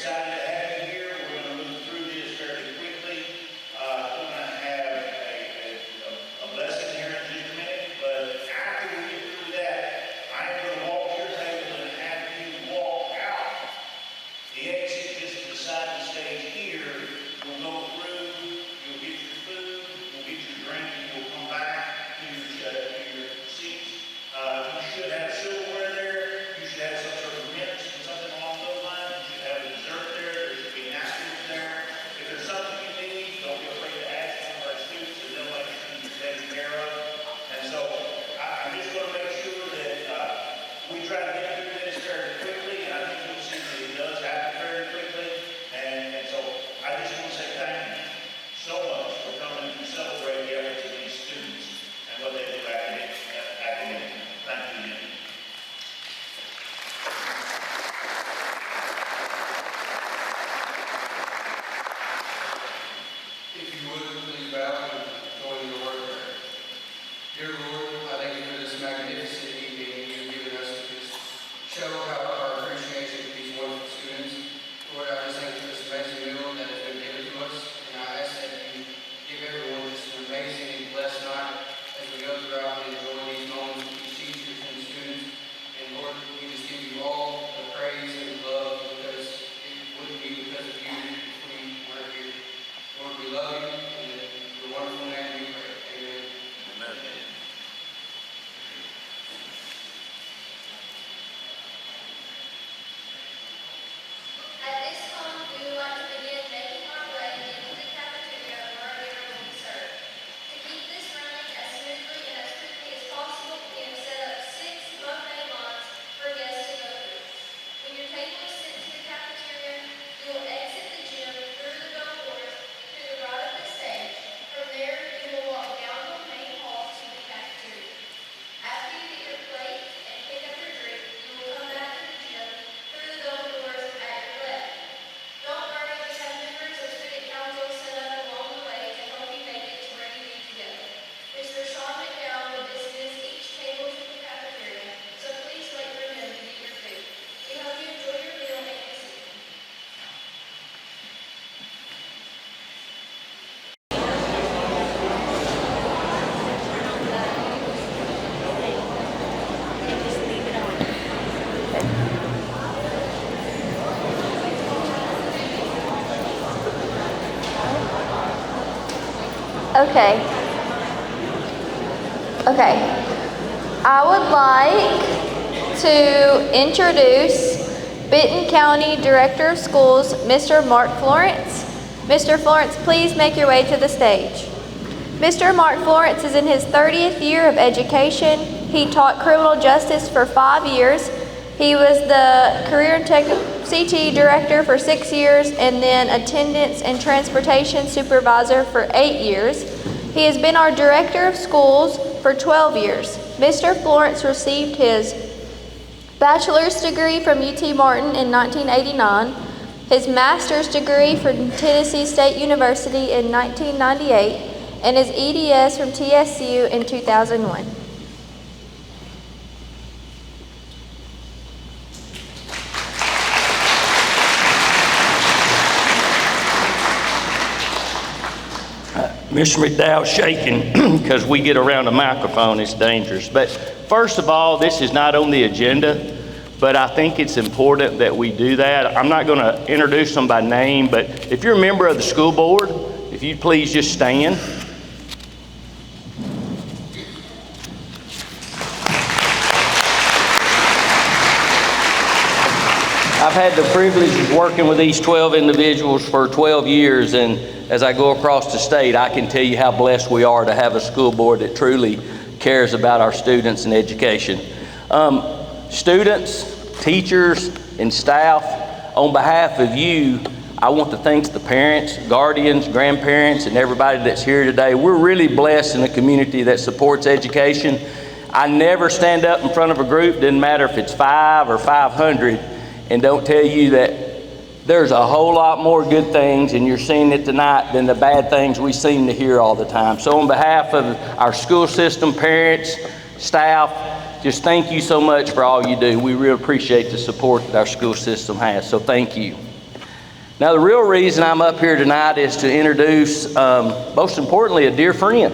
excited to have you here. We're going to move through this fairly quickly. We're going to have a lesson here in just a minute, but after we get through that, I'm going to walk your table and have you walk out. The exit just to the side of the stage here. We'll go through, you'll get your food, you'll get your drink, and you'll come back to your seats. You should have silverware there. You should have some sort of mints and something along those lines. You should have a dessert there. There should be napkins there. If there's something you need, don't be afraid to ask some of our students, and they'll make sure you're taken care of. And so I'm just going to make sure that we try to get through this very quickly, and I think you'll see that it does happen very quickly. And so I just want to say thank you so much for coming to celebrate the efforts of these students and what they do academically. Thank you. If you would, please bow and join in the word of prayer. Dear Lord, I thank you for this magnificent evening you've given us to just show our appreciation for these wonderful students. Lord, I just thank you for this amazing meal that has been given to us, and I ask that you give everyone just an amazing and blessed night as we go throughout and enjoy these moments with these teachers and the students. And Lord, we just give you all the praise and the love because it wouldn't be because of you if we weren't here. Lord, we love you, and in your wonderful name we pray. Amen. Amen. At this time, we would like to begin making our way into the cafeteria where dinner will be served. To keep this running as smoothly and as quickly as possible, we have set up 6 buffet lines for guests to go through. When your table is sent to the cafeteria, you will exit the gym through the double doors to the right of the stage. From there, you will walk down the main hall to the cafeteria. After you get your plate and pick up your drink, you will come back to the gym through the double doors at your left. Don't worry, we have members of student council set up along the way to help you make it to where you need to go. Mr. Sean McDowell will dismiss each table to the cafeteria, so please wait for him to get your food. We hope you enjoy your meal and this evening. Okay. I would like to introduce Benton County Director of Schools, Mr. Mark Florence. Mr. Florence, please make your way to the stage. Mr. Mark Florence is in his 30th year of education. He taught criminal justice for 5 years. He was the Career and Tech CT Director for 6 years and then Attendance and Transportation Supervisor for 8 years. He has been our Director of Schools for 12 years. Mr. Florence received his bachelor's degree from UT Martin in 1989, his master's degree from Tennessee State University in 1998, and his EDS from TSU in 2001. Mr. McDowell's shaking because we get around a microphone, it's dangerous. But first of all, this is not on the agenda, but I think it's important that we do that. I'm not going to introduce them by name, but if you're a member of the school board, if you'd please just stand. I've had the privilege of working with these 12 individuals for 12 years, and as I go across the state, I can tell you how blessed we are to have a school board that truly cares about our students and education. Students, teachers, and staff, on behalf of you, I want to thank the parents, guardians, grandparents, and everybody that's here today. We're really blessed in a community that supports education. I never stand up in front of a group, doesn't matter if it's 5 or 500, and don't tell you that there's a whole lot more good things, and you're seeing it tonight, than the bad things we seem to hear all the time. So on behalf of our school system, parents, staff, just thank you so much for all you do. We really appreciate the support that our school system has, so thank you. Now, the real reason I'm up here tonight is to introduce, most importantly, a dear friend.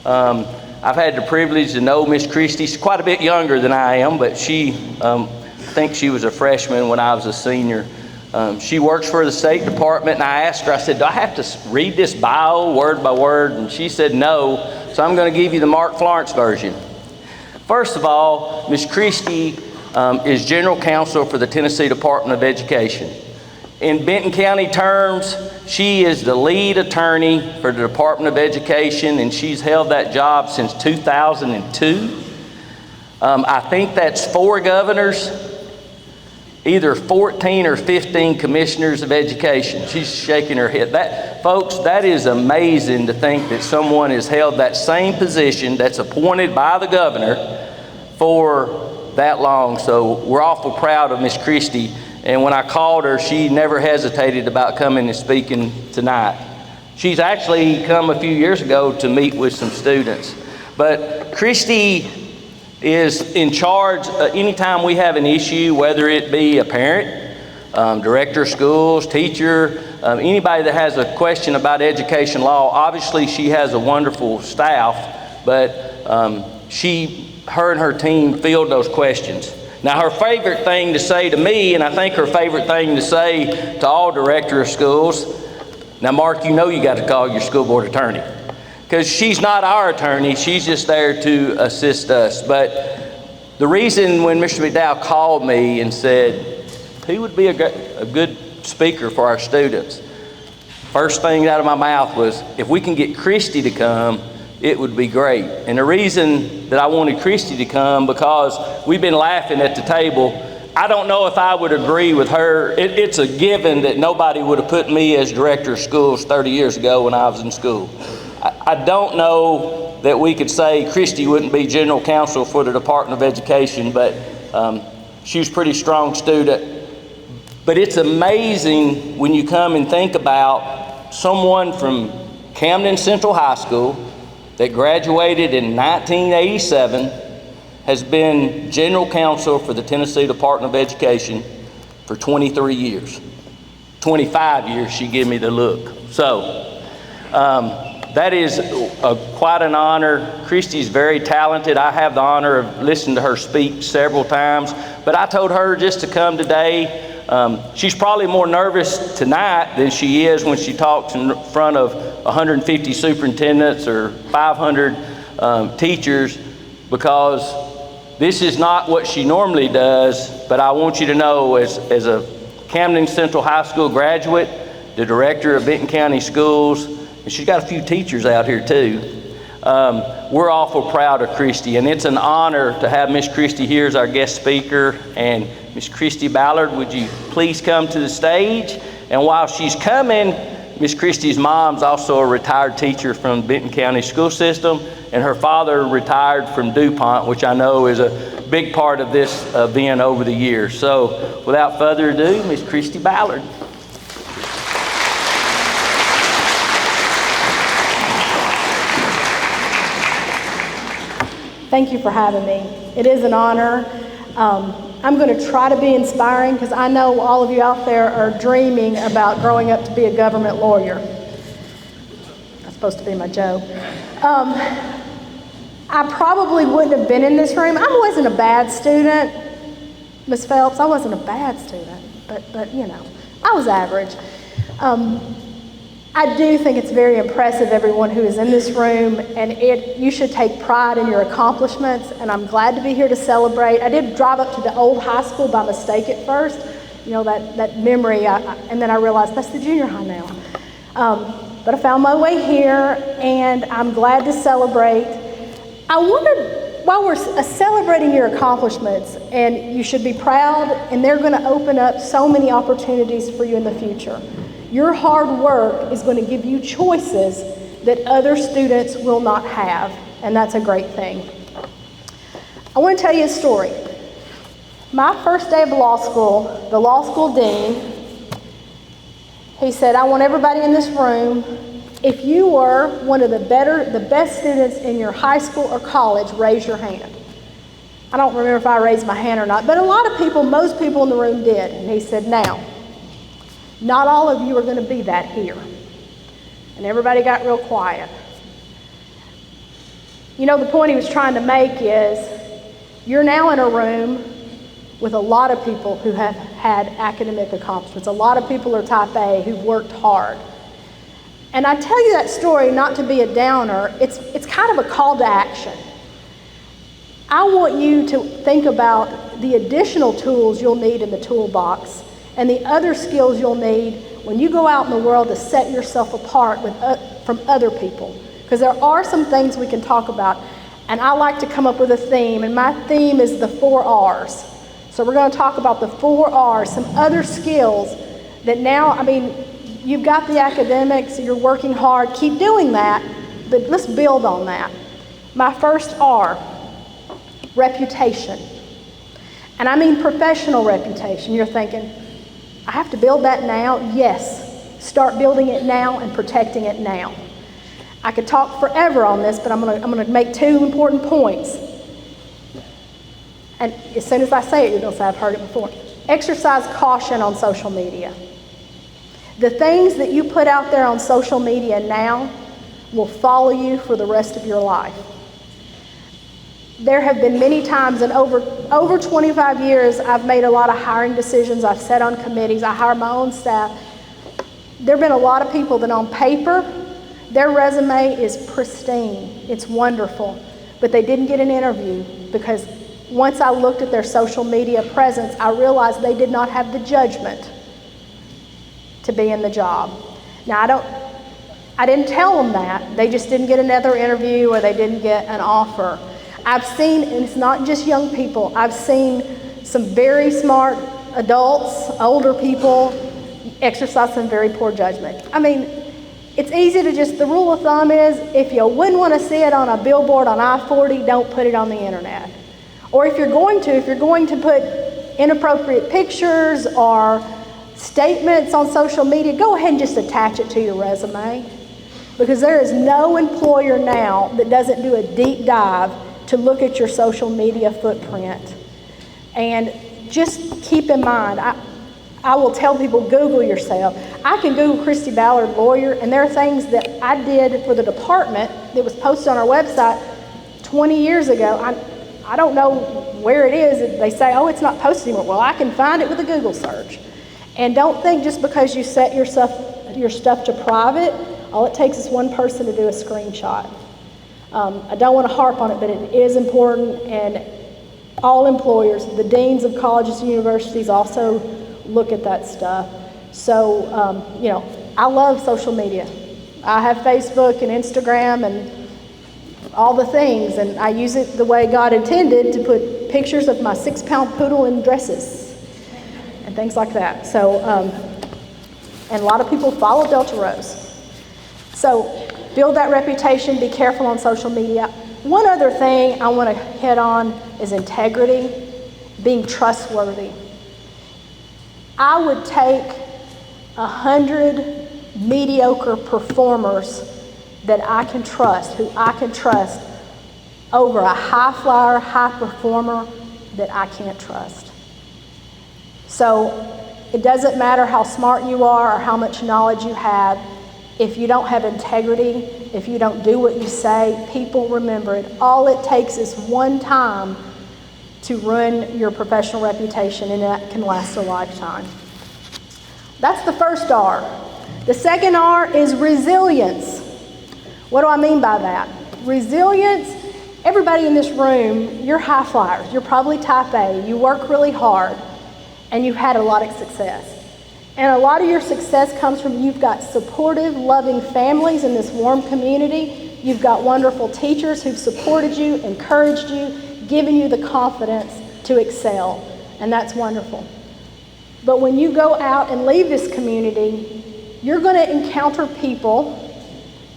I've had the privilege to know Miss Christie. She's quite a bit younger than I am, but I think she was a freshman when I was a senior. She works for the State Department, and I asked her, I said, do I have to read this bio word by word? And she said no, so I'm going to give you the Mark Florence version. First of all, Miss Christie is General Counsel for the Tennessee Department of Education. In Benton County terms, she is the lead attorney for the Department of Education, and she's held that job since 2002. I think that's 4 governors, either 14 or 15 commissioners of education. She's shaking her head. Folks, that is amazing to think that someone has held that same position that's appointed by the governor for that long. So we're awful proud of Miss Christie. And when I called her, she never hesitated about coming and speaking tonight. She's actually come a few years ago to meet with some students. But Christie is in charge anytime we have an issue, whether it be a parent, director of schools, teacher, anybody that has a question about education law. Obviously, she has a wonderful staff, but her and her team field those questions. Now, her favorite thing to say to me, and I think her favorite thing to say to all director of schools, now, Mark, you know you got to call your school board attorney, because she's not our attorney. She's just there to assist us. But the reason when Mr. McDowell called me and said, who would be a good speaker for our students? First thing out of my mouth was, if we can get Christie to come, it would be great. And the reason that I wanted Christie to come, because we've been laughing at the table. I don't know if I would agree with her. It's a given that nobody would have put me as director of schools 30 years ago when I was in school. I don't know that we could say Christie wouldn't be general counsel for the Department of Education, but she was a pretty strong student. But it's amazing when you come and think about someone from Camden Central High School that graduated in 1987, has been general counsel for the Tennessee Department of Education for 23 years. 25 years, she gave me the look. So that is quite an honor. Christie's very talented. I have the honor of listening to her speak several times, but I told her just to come today. She's probably more nervous tonight than she is when she talks in front of 150 superintendents or 500 teachers, because this is not what she normally does. But I want you to know, as a Camden Central High School graduate, the director of Benton County Schools, and she's got a few teachers out here too, we're awful proud of Christie, and it's an honor to have Miss Christie here as our guest speaker. And Miss Christie Ballard, would you please come to the stage? And while she's coming, Miss Christie's mom's also a retired teacher from Benton County School System, and her father retired from DuPont, which I know is a big part of this event over the years. So without further ado, Miss Christie Ballard. Thank you for having me. It is an honor. I'm going to try to be inspiring, because I know all of you out there are dreaming about growing up to be a government lawyer. That's supposed to be my joke. I probably wouldn't have been in this room. I wasn't a bad student, Miss Phelps. I wasn't a bad student, but you know, I was average. I do think it's very impressive, everyone who is in this room, and you should take pride in your accomplishments, and I'm glad to be here to celebrate. I did drive up to the old high school by mistake at first, you know, that memory, and then I realized that's the junior high now. But I found my way here, and I'm glad to celebrate. I wondered, while we're celebrating your accomplishments, and you should be proud, and they're going to open up so many opportunities for you in the future. Your hard work is going to give you choices that other students will not have, and that's a great thing. I want to tell you a story. My first day of law school, the law school dean, he said, I want everybody in this room, if you were one of the best students in your high school or college, raise your hand. I don't remember if I raised my hand or not, but a lot of people, most people in the room did. And he said, now, Not all of you are going to be that here. And everybody got real quiet. You know, the point he was trying to make is, you're now in a room with a lot of people who have had academic accomplishments. A lot of people are type A who've worked hard. And I tell you that story not to be a downer, it's kind of a call to action. I want you to think about the additional tools you'll need in the toolbox and the other skills you'll need when you go out in the world to set yourself apart from other people. Because there are some things we can talk about, and I like to come up with a theme, and my theme is the 4 R's. So we're going to talk about the 4 R's, some other skills that now, I mean, you've got the academics, you're working hard, keep doing that, but let's build on that. My first R, reputation. And I mean professional reputation. You're thinking, I have to build that now? Yes. Start building it now and protecting it now. I could talk forever on this, but I'm going to make 2 important points. And as soon as I say it, you're going to say, I've heard it before. Exercise caution on social media. The things that you put out there on social media now will follow you for the rest of your life. There have been many times in over 25 years, I've made a lot of hiring decisions. I've sat on committees. I hire my own staff. There have been a lot of people that on paper, their resume is pristine. It's wonderful. But they didn't get an interview because once I looked at their social media presence, I realized they did not have the judgment to be in the job. Now, I didn't tell them that. They just didn't get another interview or they didn't get an offer. I've seen, and it's not just young people, I've seen some very smart adults, older people, exercise some very poor judgment. I mean, it's easy to just, the rule of thumb is, if you wouldn't want to see it on a billboard on I-40, don't put it on the internet. Or if you're going to put inappropriate pictures or statements on social media, go ahead and just attach it to your resume. Because there is no employer now that doesn't do a deep dive to look at your social media footprint. And just keep in mind, I will tell people, Google yourself. I can Google Christy Ballard, lawyer, and there are things that I did for the department that was posted on our website 20 years ago. I don't know where it is. They say, oh, it's not posted anymore. Well, I can find it with a Google search. And don't think just because you set your stuff to private, all it takes is one person to do a screenshot. I don't want to harp on it, but it is important, and all employers, the deans of colleges and universities also look at that stuff. So, I love social media. I have Facebook and Instagram and all the things, and I use it the way God intended, to put pictures of my 6-pound poodle in dresses and things like that. So, and a lot of people follow Delta Rose. So, build that reputation, be careful on social media. One other thing I want to hit on is integrity, being trustworthy. I would take 100 mediocre performers that I can trust, who I can trust, over a high flyer, high performer that I can't trust. So it doesn't matter how smart you are or how much knowledge you have. If you don't have integrity, if you don't do what you say, people remember it. All it takes is one time to ruin your professional reputation, and that can last a lifetime. That's the first R. The second R is resilience. What do I mean by that? Resilience, everybody in this room, you're high flyers. You're probably type A. You work really hard, and you've had a lot of success. And a lot of your success comes from you've got supportive, loving families in this warm community. You've got wonderful teachers who've supported you, encouraged you, given you the confidence to excel. And that's wonderful. But when you go out and leave this community, you're going to encounter people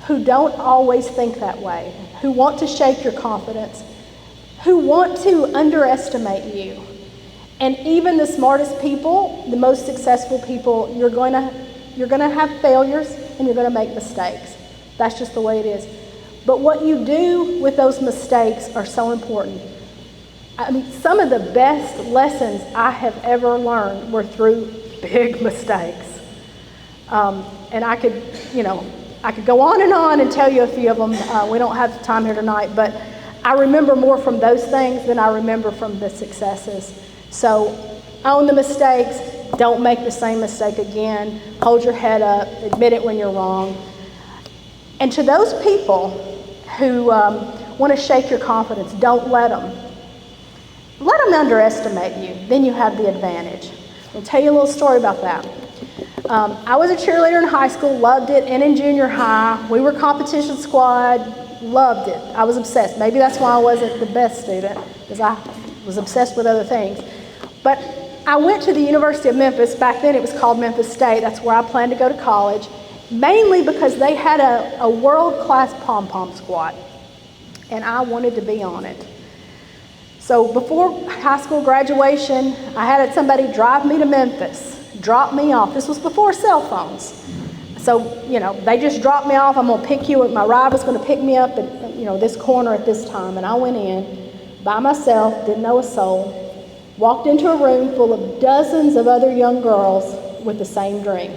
who don't always think that way, who want to shake your confidence, who want to underestimate you. And even the smartest people, the most successful people, you're going to have failures and you're going to make mistakes. That's just the way it is. But what you do with those mistakes are so important. I mean, some of the best lessons I have ever learned were through big mistakes. And I could, I could go on and tell you a few of them. We don't have time here tonight, but I remember more from those things than I remember from the successes. So own the mistakes. Don't make the same mistake again. Hold your head up. Admit it when you're wrong. And to those people who want to shake your confidence, don't let them. Let them underestimate you. Then you have the advantage. I'll tell you a little story about that. I was a cheerleader in high school, loved it, and in junior high. We were competition squad, loved it. I was obsessed. Maybe that's why I wasn't the best student, because I was obsessed with other things. But I went to the University of Memphis. Back then it was called Memphis State. That's where I planned to go to college, mainly because they had a world-class pom-pom squad, and I wanted to be on it. So before high school graduation, I had somebody drive me to Memphis, drop me off. This was before cell phones. So, they just dropped me off. I'm going to pick you. My ride was going to pick me up at, this corner at this time. And I went in by myself, didn't know a soul, walked into a room full of dozens of other young girls with the same dream.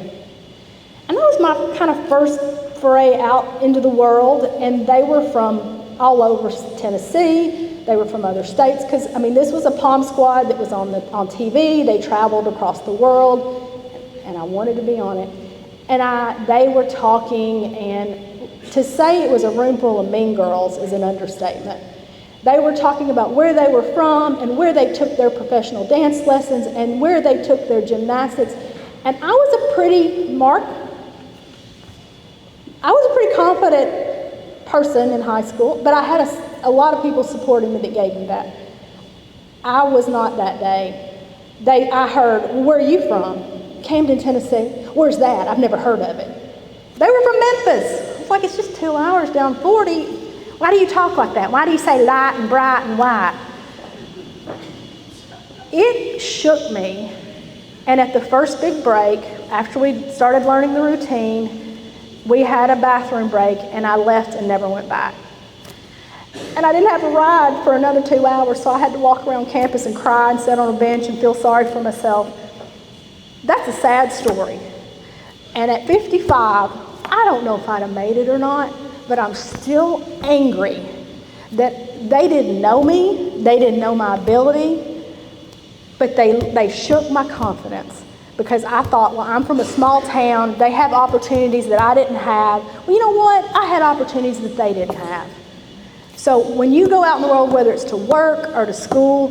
And that was my kind of first foray out into the world. And they were from all over Tennessee. They were from other states, because, this was a pom squad that was on TV. They traveled across the world, and I wanted to be on it. And they were talking, and to say it was a room full of mean girls is an understatement. They were talking about where they were from and where they took their professional dance lessons and where they took their gymnastics. And I was a pretty confident person in high school, but I had a lot of people supporting me that gave me that. I was not that day. I heard, where are you from? Camden, Tennessee. Where's that? I've never heard of it. They were from Memphis. It's like, it's just 2 hours down 40. Why do you talk like that? Why do you say light and bright and white? It shook me. And at the first big break, after we started learning the routine, we had a bathroom break, and I left and never went back. And I didn't have a ride for another 2 hours, so I had to walk around campus and cry and sit on a bench and feel sorry for myself. That's a sad story. And at 55, I don't know if I'd have made it or not, but I'm still angry that they didn't know me, they didn't know my ability, but they shook my confidence. Because I thought, well, I'm from a small town, they have opportunities that I didn't have. Well, you know what? I had opportunities that they didn't have. So when you go out in the world, whether it's to work or to school,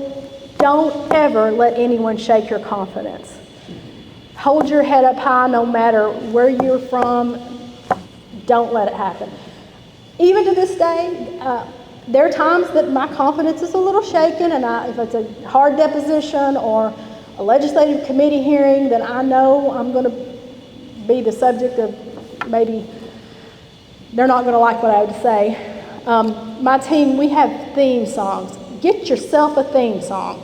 don't ever let anyone shake your confidence. Hold your head up high no matter where you're from. Don't let it happen. Even to this day, there are times that my confidence is a little shaken, and if it's a hard deposition or a legislative committee hearing, then I know I'm going to be the subject of maybe they're not going to like what I would say. My team, we have theme songs. Get yourself a theme song.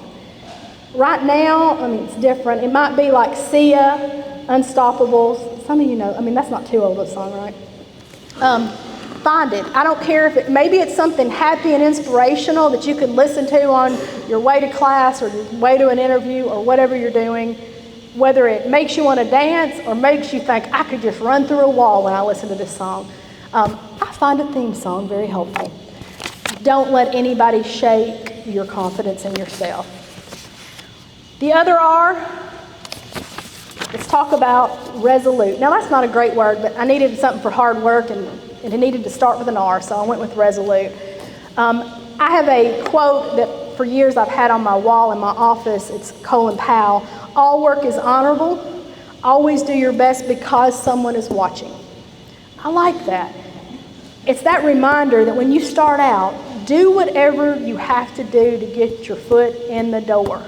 Right now, it's different. It might be like Sia, Unstoppables. Some of you know, that's not too old a song, right? Find it. I don't care if maybe it's something happy and inspirational that you can listen to on your way to class or your way to an interview or whatever you're doing. Whether it makes you want to dance or makes you think, I could just run through a wall when I listen to this song. I find a theme song very helpful. Don't let anybody shake your confidence in yourself. The other R, let's talk about resolute. Now that's not a great word, but I needed something for hard work and it needed to start with an R, so I went with resolute. I have a quote that for years I've had on my wall in my office. It's Colin Powell. All work is honorable. Always do your best because someone is watching. I like that. It's that reminder that when you start out, do whatever you have to do to get your foot in the door.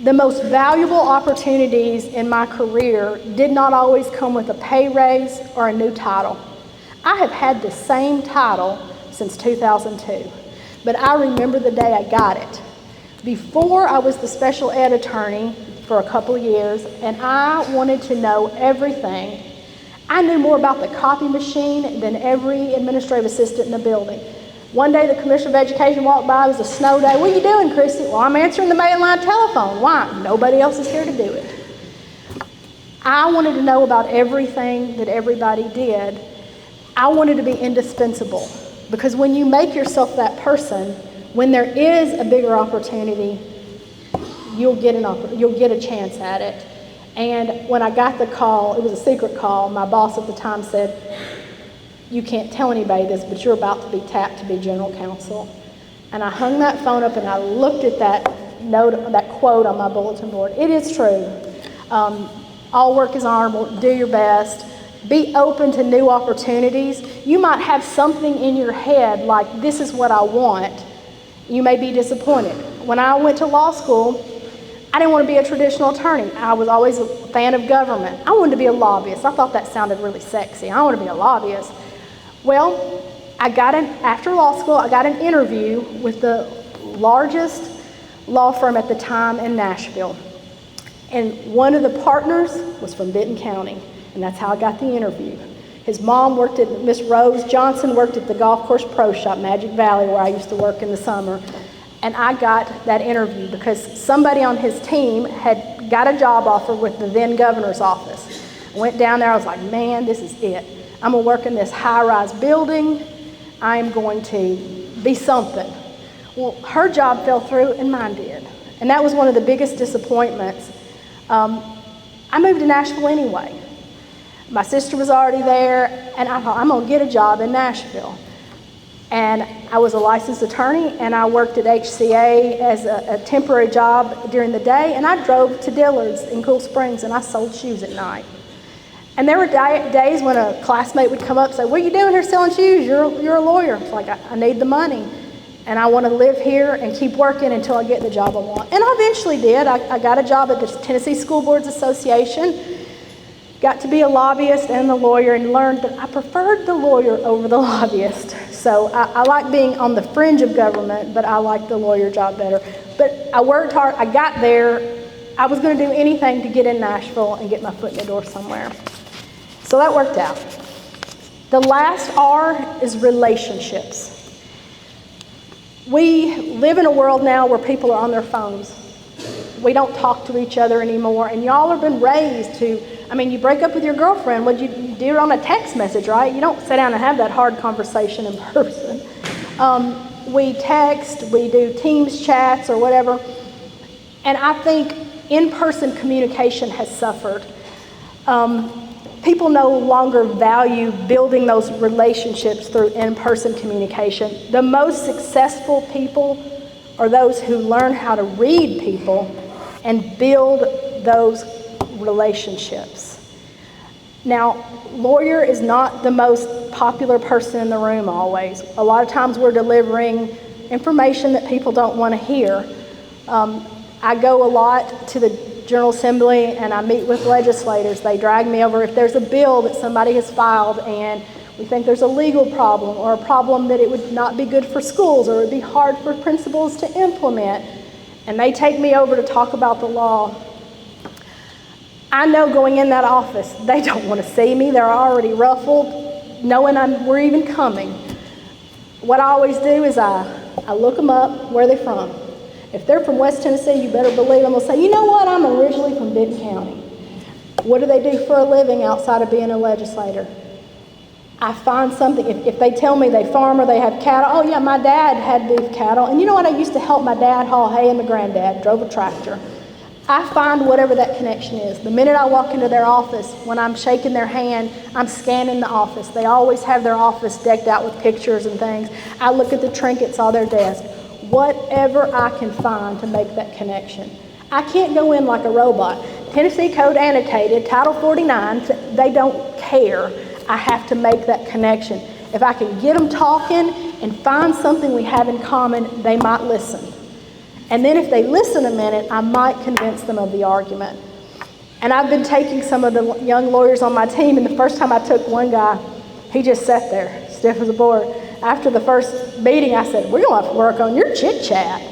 The most valuable opportunities in my career did not always come with a pay raise or a new title. I have had the same title since 2002, but I remember the day I got it. Before, I was the special ed attorney for a couple of years, and I wanted to know everything. I knew more about the copy machine than every administrative assistant in the building. One day, the Commissioner of Education walked by. It was a snow day. What are you doing, Christy? Well, I'm answering the mainline telephone. Why? Nobody else is here to do it. I wanted to know about everything that everybody did. I wanted to be indispensable, because when you make yourself that person, when there is a bigger opportunity, you'll get a chance at it. And when I got the call, it was a secret call. My boss at the time said, "You can't tell anybody this, but you're about to be tapped to be general counsel." And I hung that phone up and I looked at that note, that quote on my bulletin board. It is true. All work is honorable. Do your best. Be open to new opportunities. You might have something in your head like, this is what I want. You may be disappointed. When I went to law school, I didn't want to be a traditional attorney. I was always a fan of government. I wanted to be a lobbyist. I thought that sounded really sexy. I want to be a lobbyist. Well, after law school, I got an interview with the largest law firm at the time in Nashville. And one of the partners was from Benton County, and that's how I got the interview. His mom worked at, Miss Rose Johnson worked at the golf course pro shop, Magic Valley, where I used to work in the summer. And I got that interview because somebody on his team had got a job offer with the then governor's office. I went down there, I was like, man, this is it. I'm gonna work in this high-rise building. I'm going to be something. Well, her job fell through and mine did. And that was one of the biggest disappointments. I moved to Nashville anyway. My sister was already there, and I thought, I'm gonna get a job in Nashville. And I was a licensed attorney, and I worked at HCA as a temporary job during the day, and I drove to Dillard's in Cool Springs, and I sold shoes at night. And there were days when a classmate would come up and say, what are you doing here selling shoes? You're a lawyer. It's like, I need the money, and I want to live here and keep working until I get the job I want. And I eventually did. I got a job at the Tennessee School Boards Association, got to be a lobbyist and the lawyer, and learned that I preferred the lawyer over the lobbyist. So I like being on the fringe of government, but I like the lawyer job better. But I worked hard. I got there. I was going to do anything to get in Nashville and get my foot in the door somewhere. So that worked out. The last R is relationships. We live in a world now where people are on their phones. We don't talk to each other anymore, and y'all have been raised to, you break up with your girlfriend, would you do it on a text message, right? You don't sit down and have that hard conversation in person. We text, we do Teams chats or whatever, and I think in-person communication has suffered. People no longer value building those relationships through in-person communication. The most successful people are those who learn how to read people and build those relationships. Now, lawyer is not the most popular person in the room always. A lot of times we're delivering information that people don't want to hear. I go a lot to the General Assembly and I meet with legislators. They drag me over if there's a bill that somebody has filed and we think there's a legal problem or a problem that it would not be good for schools or it would be hard for principals to implement. And they take me over to talk about the law. I know going in that office, they don't want to see me. They're already ruffled, knowing we're even coming. What I always do is I look them up, where are they from? If they're from West Tennessee, you better believe them. They'll say, you know what, I'm originally from Benton County. What do they do for a living outside of being a legislator? I find something, if they tell me they farm or they have cattle, oh yeah, my dad had beef cattle. And you know what, I used to help my dad haul hay and my granddad drove a tractor. I find whatever that connection is. The minute I walk into their office, when I'm shaking their hand, I'm scanning the office. They always have their office decked out with pictures and things. I look at the trinkets on their desk. Whatever I can find to make that connection. I can't go in like a robot. Tennessee Code Annotated, Title 49, they don't care. I have to make that connection. If I can get them talking and find something we have in common, they might listen. And then if they listen a minute, I might convince them of the argument. And I've been taking some of the young lawyers on my team, and the first time I took one guy, he just sat there, stiff as a board. After the first meeting, I said, we're going to have to work on your chit-chat.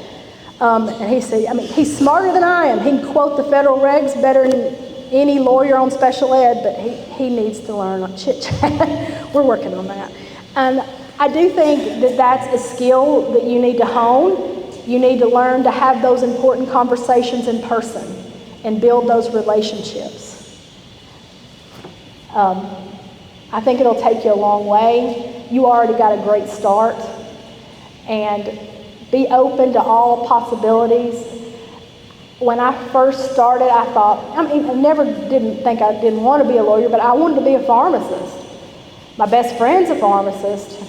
And he said, he's smarter than I am. He can quote the federal regs better than any lawyer on special ed, but he needs to learn on chit-chat. We're working on that. And I do think that that's a skill that you need to hone. You need to learn to have those important conversations in person and build those relationships. I think it'll take you a long way. You already got a great start. And be open to all possibilities. When I first started, I thought, I didn't think I didn't want to be a lawyer, but I wanted to be a pharmacist. My best friend's a pharmacist.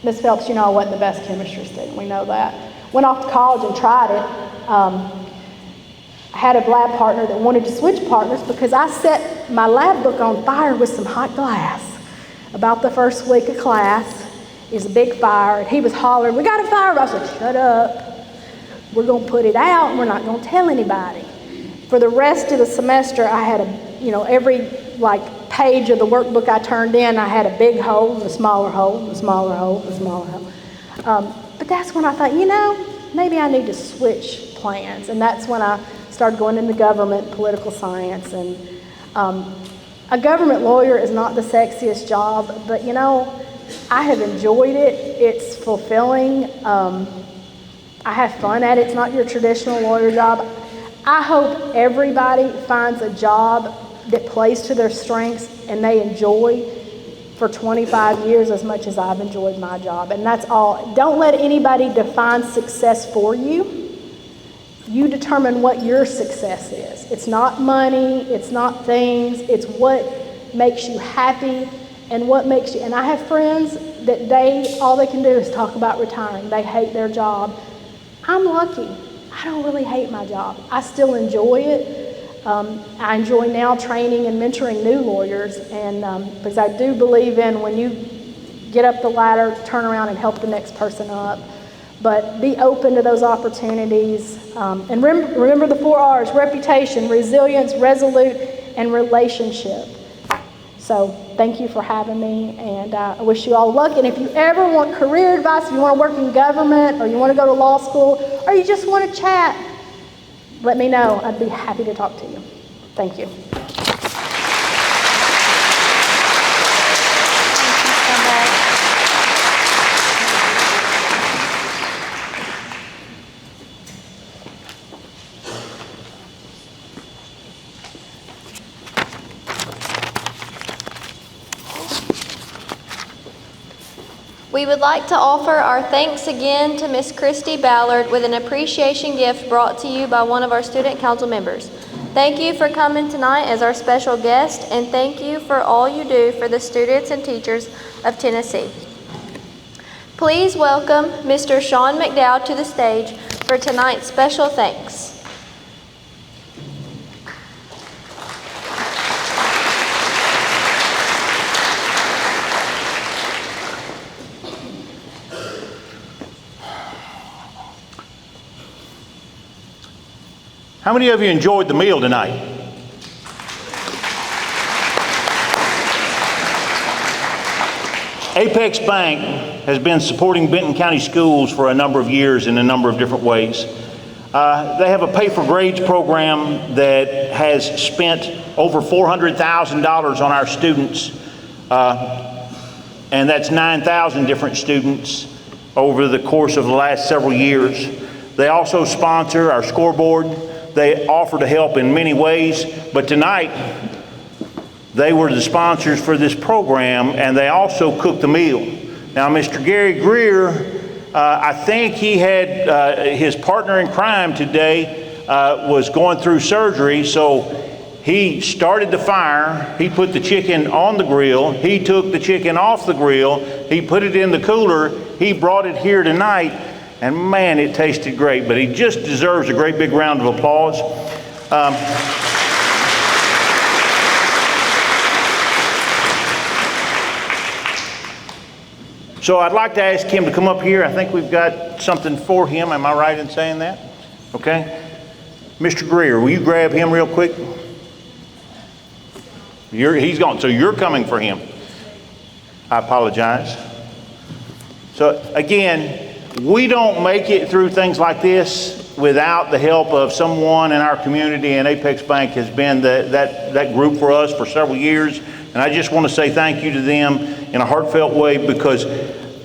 Miss Phelps, you know I wasn't the best chemistry student, we know that. Went off to college and tried it. I had a lab partner that wanted to switch partners because I set my lab book on fire with some hot glass. About the first week of class, it was a big fire, and he was hollering, "We got a fire!" I said, "Shut up. We're going to put it out, and we're not going to tell anybody." For the rest of the semester, I had every page of the workbook I turned in, I had a big hole, a smaller hole, a smaller hole, a smaller hole. But that's when I thought, maybe I need to switch plans. And that's when I started going into government, political science. And a government lawyer is not the sexiest job, but I have enjoyed it. It's fulfilling. I have fun at it. It's not your traditional lawyer job. I hope everybody finds a job that plays to their strengths and they enjoy for 25 years as much as I've enjoyed my job. And that's all. Don't let anybody define success for you. You determine what your success is. It's not money, it's not things, it's what makes you happy and what makes you, and I have friends that all they can do is talk about retiring. They hate their job. I'm lucky. I don't really hate my job. I still enjoy it. I enjoy now training and mentoring new lawyers, and because I do believe in when you get up the ladder, turn around and help the next person up. But be open to those opportunities. And remember the 4 R's: reputation, resilience, resolute, and relationship. So thank you for having me, and I wish you all luck. And if you ever want career advice, if you want to work in government, or you want to go to law school, or you just want to chat, let me know. I'd be happy to talk to you. Thank you. We would like to offer our thanks again to Miss Christy Ballard with an appreciation gift brought to you by one of our student council members. Thank you for coming tonight as our special guest, and thank you for all you do for the students and teachers of Tennessee. Please welcome Mr. Sean McDowell to the stage for tonight's special thanks. How many of you enjoyed the meal tonight? Apex Bank has been supporting Benton County schools for a number of years in a number of different ways. They have a pay for grades program that has spent over $400,000 on our students, and that's 9,000 different students over the course of the last several years. They also sponsor our scoreboard. They offer to help in many ways, but tonight they were the sponsors for this program, and they also cooked the meal. Now, Mr. Gary Greer, I think he had his partner in crime today was going through surgery, so he started the fire. He put the chicken on the grill. He took the chicken off the grill. He put it in the cooler. He brought it here tonight. And man, it tasted great, but he just deserves a great big round of applause. So I'd like to ask him to come up here. I think we've got something for him. Am I right in saying that? Okay. Mr. Greer, will you grab him real quick? He's gone, so you're coming for him. I apologize. So again, we don't make it through things like this without the help of someone in our community, and Apex Bank has been that group for us for several years. And I just want to say thank you to them in a heartfelt way, because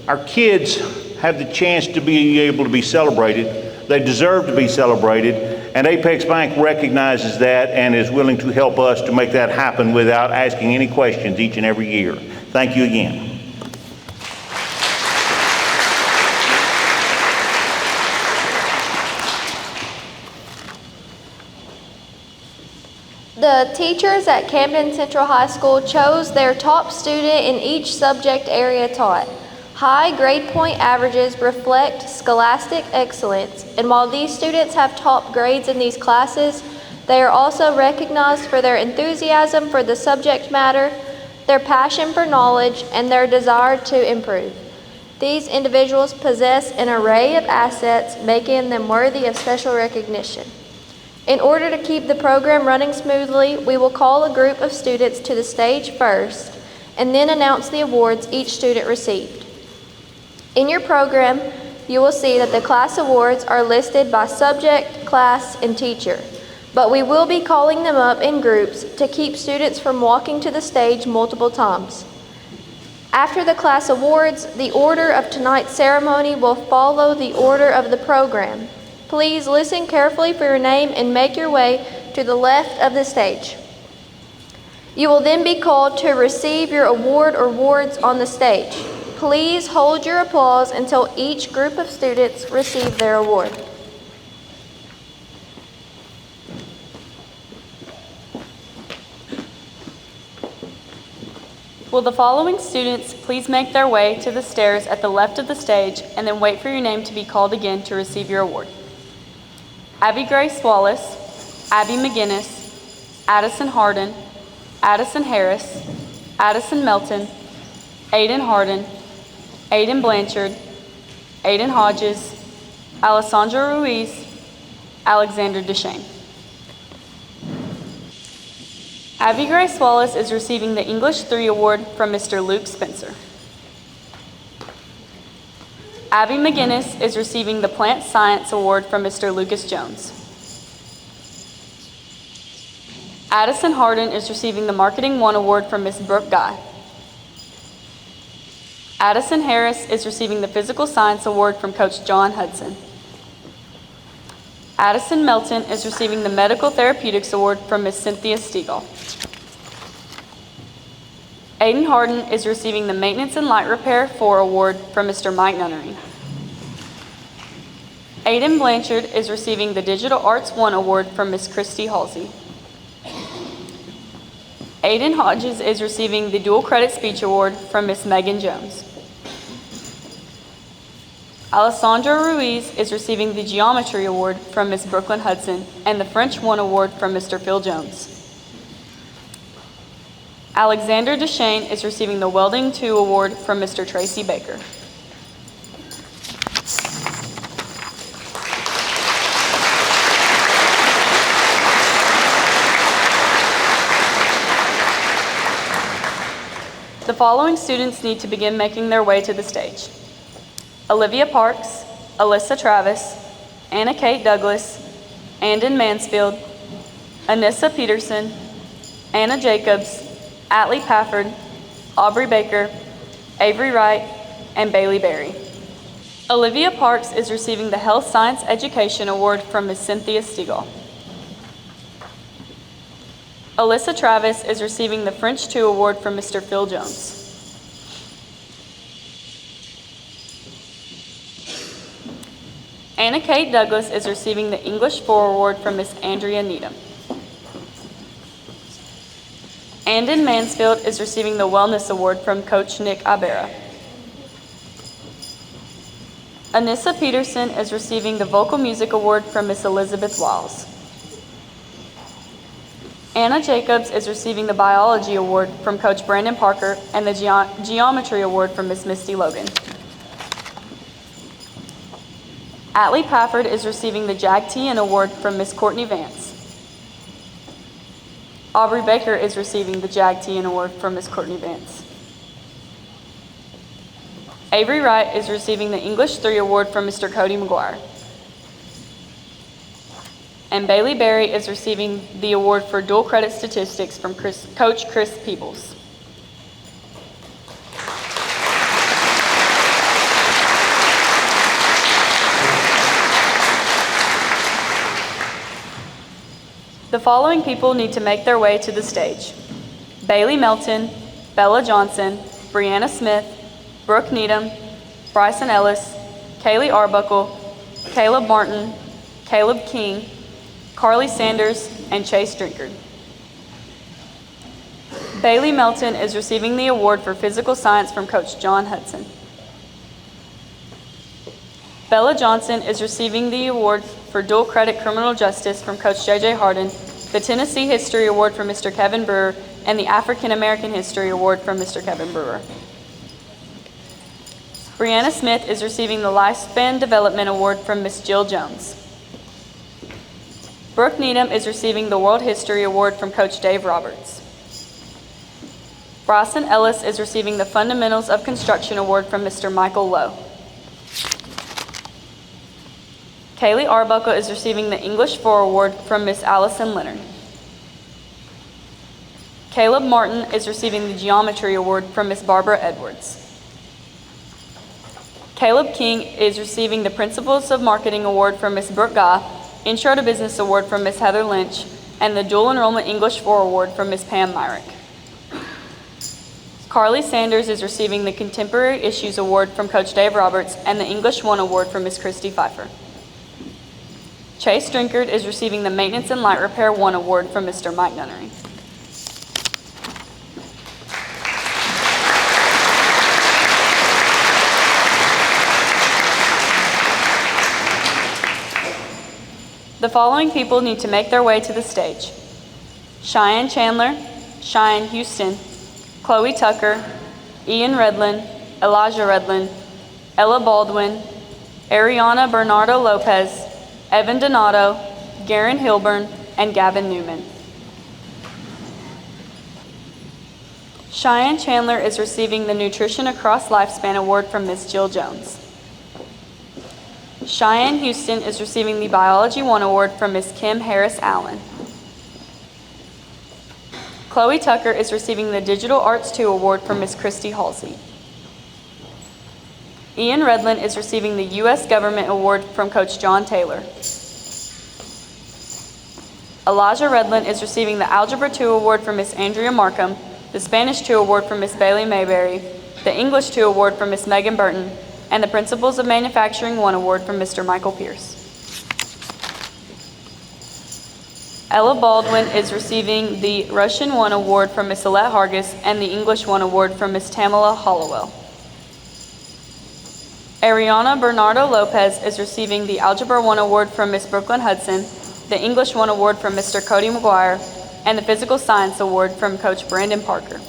our kids have the chance to be able to be celebrated. They deserve to be celebrated. And Apex Bank recognizes that and is willing to help us to make that happen without asking any questions each and every year. Thank you again. The teachers at Camden Central High School chose their top student in each subject area taught. High grade point averages reflect scholastic excellence, and while these students have top grades in these classes, they are also recognized for their enthusiasm for the subject matter, their passion for knowledge, and their desire to improve. These individuals possess an array of assets, making them worthy of special recognition. In order to keep the program running smoothly, we will call a group of students to the stage first and then announce the awards each student received. In your program, you will see that the class awards are listed by subject, class, and teacher, but we will be calling them up in groups to keep students from walking to the stage multiple times. After the class awards, the order of tonight's ceremony will follow the order of the program. Please listen carefully for your name and make your way to the left of the stage. You will then be called to receive your award or awards on the stage. Please hold your applause until each group of students receive their award. Will the following students please make their way to the stairs at the left of the stage and then wait for your name to be called again to receive your award? Abby Grace Wallace, Abby McGinnis, Addison Harden, Addison Harris, Addison Melton, Aiden Harden, Aiden Blanchard, Aiden Hodges, Alessandra Ruiz, Alexander Deshane. Abby Grace Wallace is receiving the English 3 award from Mr. Luke Spencer. Abby McGinnis is receiving the Plant Science Award from Mr. Lucas Jones. Addison Harden is receiving the Marketing 1 Award from Ms. Brooke Guy. Addison Harris is receiving the Physical Science Award from Coach John Hudson. Addison Melton is receiving the Medical Therapeutics Award from Ms. Cynthia Stegall. Aiden Harden is receiving the Maintenance and Light Repair 4 Award from Mr. Mike Nunnery. Aiden Blanchard is receiving the Digital Arts 1 Award from Ms. Christy Halsey. Aiden Hodges is receiving the Dual Credit Speech Award from Ms. Megan Jones. Alessandra Ruiz is receiving the Geometry Award from Ms. Brooklyn Hudson and the French 1 Award from Mr. Phil Jones. Alexander Deshane is receiving the Welding 2 Award from Mr. Tracy Baker. The following students need to begin making their way to the stage: Olivia Parks, Alyssa Travis, Anna Kate Douglas, Andon Mansfield, Anissa Peterson, Anna Jacobs, Atlee Pafford, Aubrey Baker, Avery Wright, and Bailey Berry. Olivia Parks is receiving the Health Science Education Award from Ms. Cynthia Stegall. Alyssa Travis is receiving the French 2 Award from Mr. Phil Jones. Anna Kate Douglas is receiving the English 4 Award from Ms. Andrea Needham. Andon Mansfield is receiving the Wellness Award from Coach Nick Ibarra. Anissa Peterson is receiving the Vocal Music Award from Ms. Elizabeth Wiles. Anna Jacobs is receiving the Biology Award from Coach Brandon Parker and the Geometry Award from Ms. Misty Logan. Atlee Pafford is receiving the JAG-TN Award from Ms. Courtney Vance. Aubrey Baker is receiving the JAG-TN Award from Ms. Courtney Vance. Avery Wright is receiving the English 3 Award from Mr. Cody McGuire. And Bailey Berry is receiving the award for Dual Credit Statistics from Coach Chris Peebles. The following people need to make their way to the stage: Bailey Melton, Bella Johnson, Brianna Smith, Brooke Needham, Bryson Ellis, Kaylee Arbuckle, Caleb Martin, Caleb King, Carly Sanders, and Chase Drinkard. Bailey Melton is receiving the award for physical science from Coach John Hudson. Bella Johnson is receiving the award for dual credit criminal justice from Coach J.J. Harden, the Tennessee History Award from Mr. Kevin Brewer, and the African American History Award from Mr. Kevin Brewer. Brianna Smith is receiving the Lifespan Development Award from Miss Jill Jones. Brooke Needham is receiving the World History Award from Coach Dave Roberts. Bryson Ellis is receiving the Fundamentals of Construction Award from Mr. Michael Lowe. Kaylee Arbuckle is receiving the English 4 Award from Miss Allison Leonard. Caleb Martin is receiving the Geometry Award from Miss Barbara Edwards. Caleb King is receiving the Principles of Marketing Award from Miss Brooke Guy, Intro to Business Award from Miss Heather Lynch, and the Dual Enrollment English 4 Award from Miss Pam Myrick. Carly Sanders is receiving the Contemporary Issues Award from Coach Dave Roberts and the English 1 Award from Miss Christy Pfeiffer. Chase Drinkard is receiving the Maintenance and Light Repair 1 Award from Mr. Mike Nunnery. The following people need to make their way to the stage: Cheyenne Chandler, Cheyenne Houston, Chloe Tucker, Ian Redlin, Elijah Redlin, Ella Baldwin, Ariana Bernardo Lopez, Evan Donato, Garen Hilburn, and Gavin Newman. Cheyenne Chandler is receiving the Nutrition Across Lifespan Award from Miss Jill Jones. Cheyenne Houston is receiving the Biology 1 Award from Miss Kim Harris Allen. Chloe Tucker is receiving the Digital Arts 2 Award from Miss Christy Halsey. Ian Redlin is receiving the U.S. Government Award from Coach John Taylor. Elijah Redlin is receiving the Algebra 2 Award from Miss Andrea Markham, the Spanish 2 Award from Miss Bailey Mayberry, the English 2 Award from Miss Megan Burton, and the Principles of Manufacturing 1 Award from Mr. Michael Pierce. Ella Baldwin is receiving the Russian 1 Award from Miss Alette Hargis and the English 1 Award from Miss Tamala Hollowell. Ariana Bernardo Lopez is receiving the Algebra 1 Award from Miss Brooklyn Hudson, the English 1 Award from Mr. Cody McGuire, and the Physical Science Award from Coach Brandon Parker.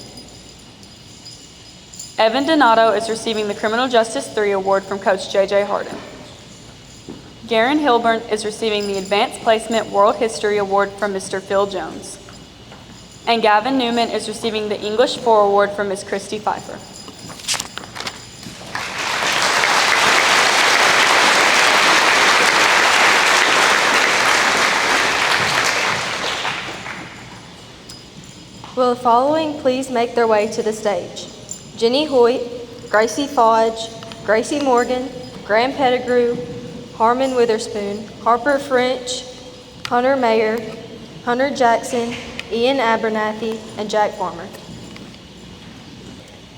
Evan Donato is receiving the Criminal Justice 3 Award from Coach J.J. Harden. Garen Hilburn is receiving the Advanced Placement World History Award from Mr. Phil Jones. And Gavin Newman is receiving the English 4 Award from Miss Christy Pfeiffer. Will the following please make their way to the stage? Jenny Hoyt, Gracie Fodge, Gracie Morgan, Graham Pettigrew, Harmon Witherspoon, Harper French, Hunter Mayer, Hunter Jackson, Ian Abernathy, and Jack Farmer.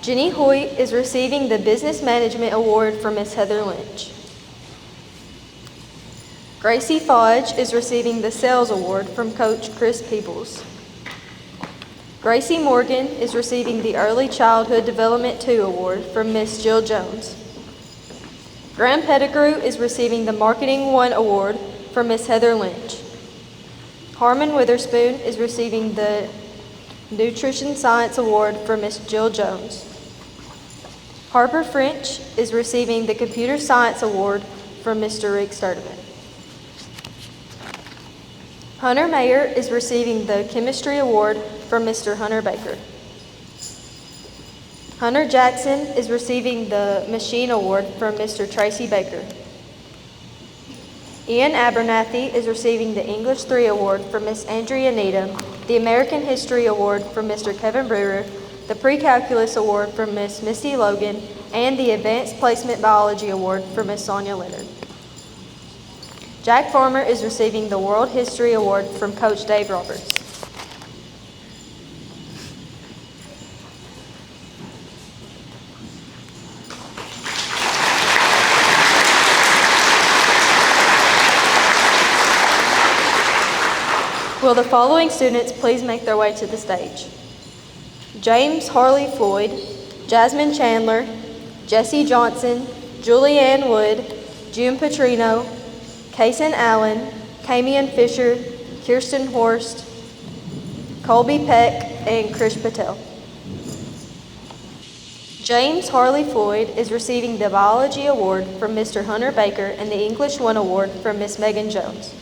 Jenny Hoyt is receiving the Business Management Award from Miss Heather Lynch. Gracie Fodge is receiving the Sales Award from Coach Chris Peebles. Gracie Morgan is receiving the Early Childhood Development 2 Award from Miss Jill Jones. Graham Pettigrew is receiving the Marketing 1 Award from Miss Heather Lynch. Harmon Witherspoon is receiving the Nutrition Science Award from Miss Jill Jones. Harper French is receiving the Computer Science Award from Mr. Rick Sturdivant. Hunter Mayer is receiving the Chemistry Award from Mr. Hunter Baker. Hunter Jackson is receiving the Machine Award from Mr. Tracy Baker. Ian Abernathy is receiving the English 3 Award from Miss Andrea Needham, the American History Award from Mr. Kevin Brewer, the Pre-Calculus Award from Miss Misty Logan, and the Advanced Placement Biology Award from Miss Sonia Leonard. Jack Farmer is receiving the World History Award from Coach Dave Roberts. Will the following students please make their way to the stage? James Harley Floyd, Jasmine Chandler, Jesse Johnson, Julianne Wood, June Petrino, Kaysen Allen, Kamian Fisher, Kirsten Horst, Colby Peck, and Krish Patel. James Harley Floyd is receiving the Biology Award from Mr. Hunter Baker and the English 1 Award from Miss Megan Jones.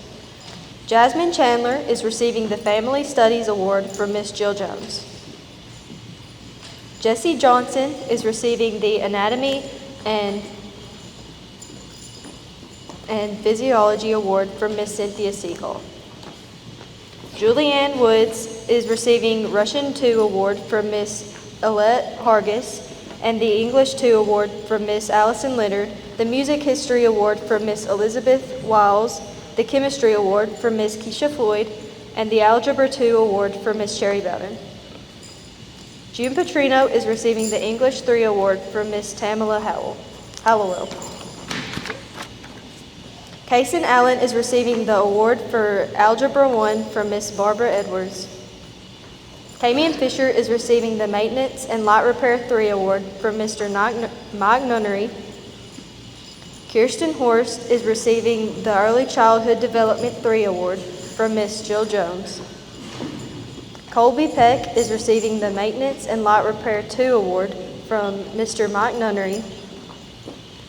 Jasmine Chandler is receiving the Family Studies Award from Miss Jill Jones. Jesse Johnson is receiving the Anatomy and Physiology Award from Miss Cynthia Seagull. Julianne Woods is receiving Russian 2 Award from Miss Alette Hargis and the English 2 Award from Miss Allison Leonard, the Music History Award from Miss Elizabeth Wiles, the Chemistry Award from Miss Keisha Floyd, and the Algebra 2 Award from Miss Sherry Bowden. June Petrino is receiving the English 3 Award from Miss Tamala Hallowell. Kaysen Allen is receiving the award for Algebra 1 from Miss Barbara Edwards. Kamian Fisher is receiving the Maintenance and Light Repair 3 Award from Mr. Mike Nunnery. Kirsten Horst is receiving the Early Childhood Development 3 Award from Miss Jill Jones. Colby Peck is receiving the Maintenance and Light Repair 2 Award from Mr. Mike Nunnery.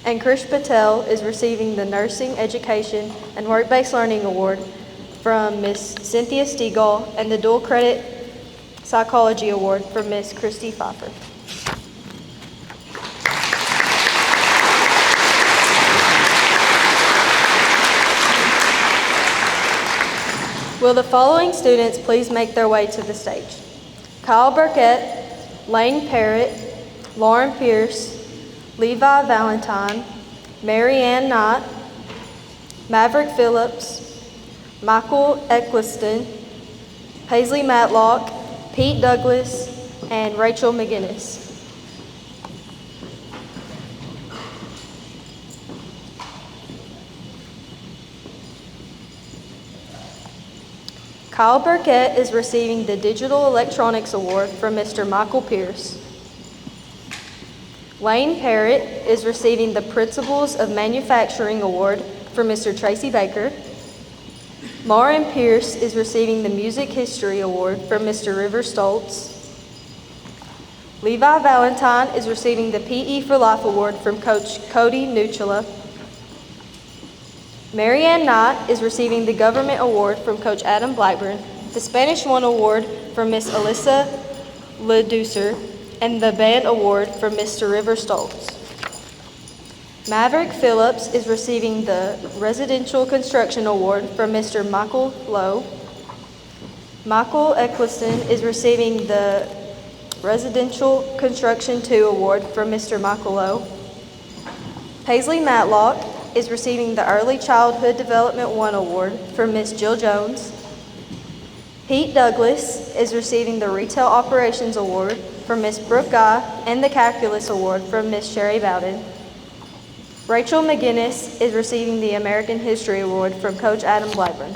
And Krish Patel is receiving the Nursing Education and Work-Based Learning Award from Miss Cynthia Stegall and the Dual Credit Psychology Award from Miss Christy Pfeiffer. Will the following students please make their way to the stage? Kyle Burkett, Lane Parrott, Lauren Pierce, Levi Valentine, Mary Ann Knott, Maverick Phillips, Michael Eccleston, Paisley Matlock, Pete Douglas, and Rachel McGinnis. Kyle Burkett is receiving the Digital Electronics Award from Mr. Michael Pierce. Lane Parrott is receiving the Principles of Manufacturing Award from Mr. Tracy Baker. Maureen Pierce is receiving the Music History Award from Mr. River Stoltz. Levi Valentine is receiving the PE for Life Award from Coach Cody Nuchala. Mary Ann Knott is receiving the Government Award from Coach Adam Blackburn, the Spanish 1 Award from Miss Alyssa Leducer, and the Band Award from Mr. River Stoltz. Maverick Phillips is receiving the Residential Construction Award from Mr. Michael Lowe. Michael Eccleston is receiving the Residential Construction 2 Award from Mr. Michael Lowe. Paisley Matlock is receiving the Early Childhood Development 1 Award from Miss Jill Jones. Pete Douglas is receiving the Retail Operations Award from Miss Brooke Guy and the Calculus Award from Miss Sherry Bowden. Rachel McGinnis is receiving the American History Award from Coach Adam Blackburn.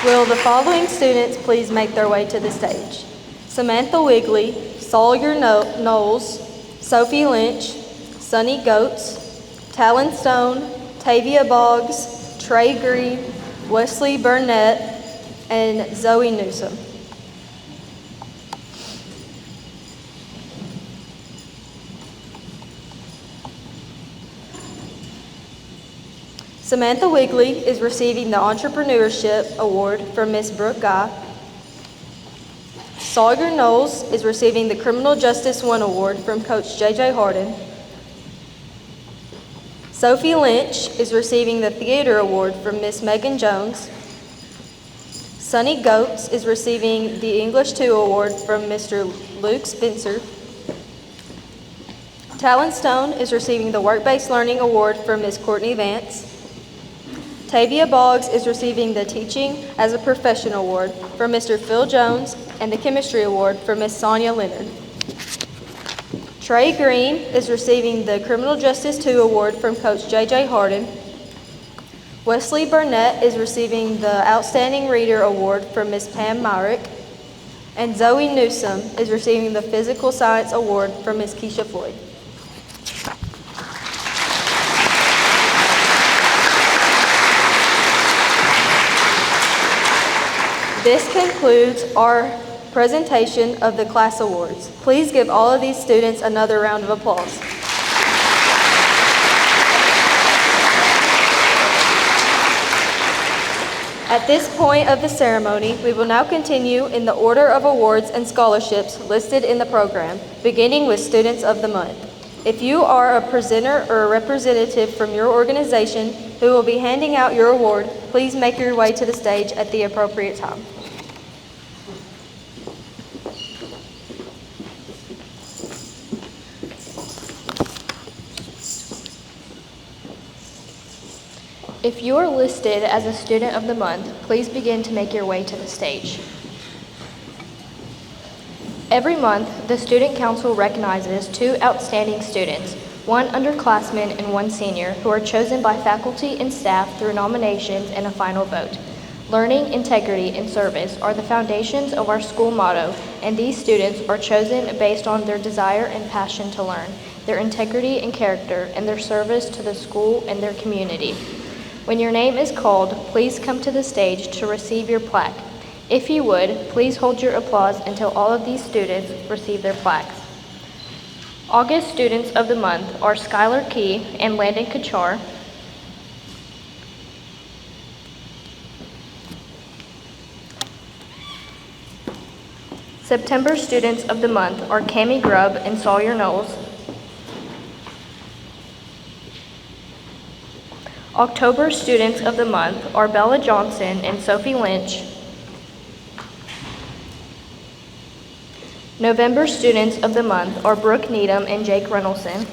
Will the following students please make their way to the stage? Samantha Wigley, Sawyer Knowles, Sophie Lynch, Sunny Goetz, Talon Stone, Tavia Boggs, Trey Green, Wesley Burnett, and Zoe Newsom. Samantha Wigley is receiving the Entrepreneurship Award from Miss Brooke Guy. Sawyer Knowles is receiving the Criminal Justice 1 Award from Coach J.J. Harden. Sophie Lynch is receiving the Theater Award from Miss Megan Jones. Sunny Goats is receiving the English 2 award from Mr. Luke Spencer. Talon Stone is receiving the Work-Based Learning Award from Ms. Courtney Vance. Tavia Boggs is receiving the Teaching as a Professional Award from Mr. Phil Jones and the Chemistry Award from Ms. Sonia Leonard. Trey Green is receiving the Criminal Justice 2 Award from Coach J.J. Harden. Wesley Burnett is receiving the Outstanding Reader Award from Ms. Pam Myrick. And Zoe Newsom is receiving the Physical Science Award from Ms. Keisha Floyd. This concludes our presentation of the class awards. Please give all of these students another round of applause. At this point of the ceremony, we will now continue in the order of awards and scholarships listed in the program, beginning with Students of the Month. If you are a presenter or a representative from your organization who will be handing out your award, please make your way to the stage at the appropriate time. If you are listed as a Student of the Month, please begin to make your way to the stage. Every month, the Student Council recognizes 2 outstanding students, 1 underclassman and 1 senior, who are chosen by faculty and staff through nominations and a final vote. Learning, integrity, and service are the foundations of our school motto, and these students are chosen based on their desire and passion to learn, their integrity and character, and their service to the school and their community. When your name is called, please come to the stage to receive your plaque. If you would, please hold your applause until all of these students receive their plaques. August Students of the Month are Skylar Key and Landon Kachar. September Students of the Month are Cami Grubb and Sawyer Knowles. October Students of the Month are Bella Johnson and Sophie Lynch. November Students of the Month are Brooke Needham and Jake Reynoldson.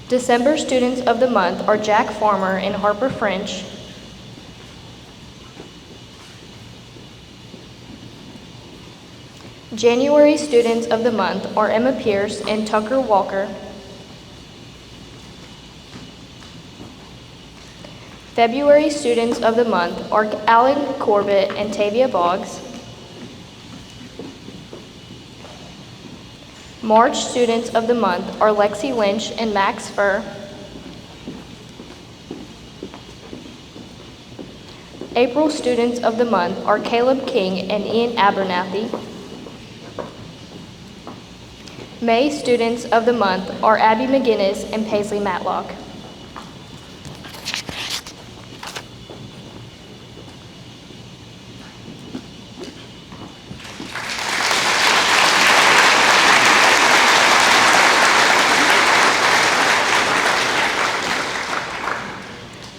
December Students of the Month are Jack Farmer and Harper French. January Students of the Month are Emma Pierce and Tucker Walker. February Students of the Month are Alan Corbett and Tavia Boggs. March Students of the Month are Lexi Lynch and Max Furr. April Students of the Month are Caleb King and Ian Abernathy. May Students of the Month are Abby McGinnis and Paisley Matlock.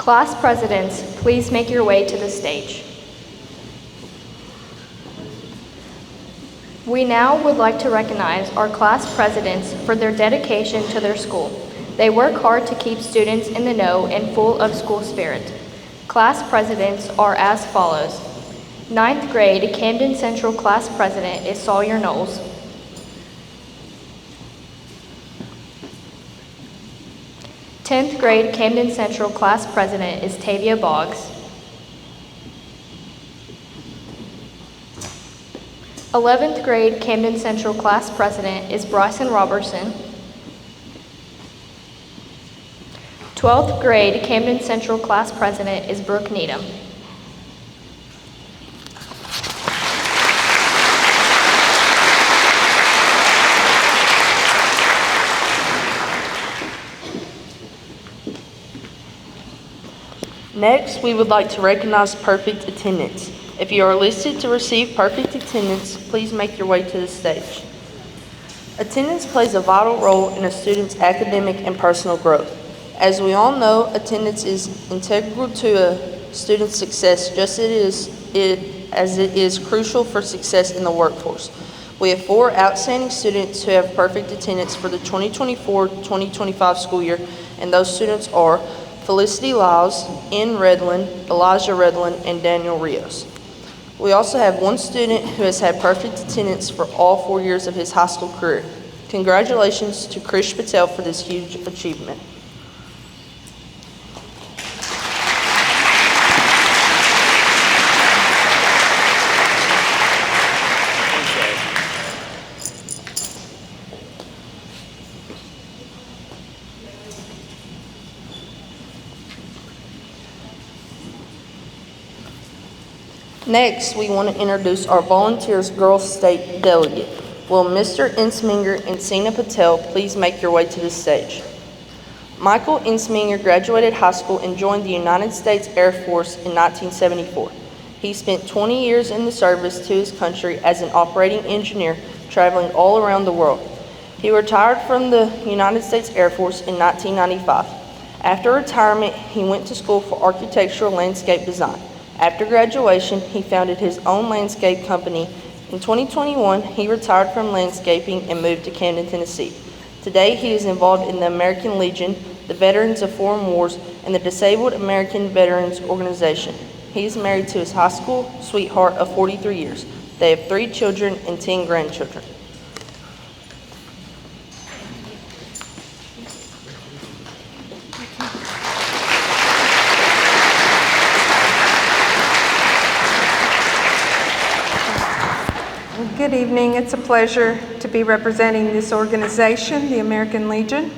Class presidents, please make your way to the stage. We now would like to recognize our class presidents for their dedication to their school. They work hard to keep students in the know and full of school spirit. Class presidents are as follows. 9th grade Camden Central class president is Sawyer Knowles. 10th grade Camden Central class president is Tavia Boggs. 11th grade Camden Central class president is Bryson Robertson. 12th grade Camden Central class president is Brooke Needham. Next, we would like to recognize perfect attendance. If you are listed to receive perfect attendance, please make your way to the stage. Attendance plays a vital role in a student's academic and personal growth. As we all know, attendance is integral to a student success just as it is crucial for success in the workforce. We have 4 outstanding students who have perfect attendance for the 2024-2025 school year, and those students are Felicity Lyles, N. Redland, Elijah Redland, and Daniel Rios. We also have 1 student who has had perfect attendance for all 4 years of his high school career. Congratulations to Krish Patel for this huge achievement. Next, we want to introduce our Volunteers Girls State Delegate. Will Mr. Insminger and Sina Patel please make your way to the stage? Michael Insminger graduated high school and joined the United States Air Force in 1974. He spent 20 years in the service to his country as an operating engineer, traveling all around the world. He retired from the United States Air Force in 1995. After retirement, he went to school for architectural landscape design. After graduation, he founded his own landscape company. In 2021, he retired from landscaping and moved to Camden, Tennessee. Today, he is involved in the American Legion, the Veterans of Foreign Wars, and the Disabled American Veterans Organization. He is married to his high school sweetheart of 43 years. They have 3 children and 10 grandchildren. Good evening. It's a pleasure to be representing this organization, the American Legion.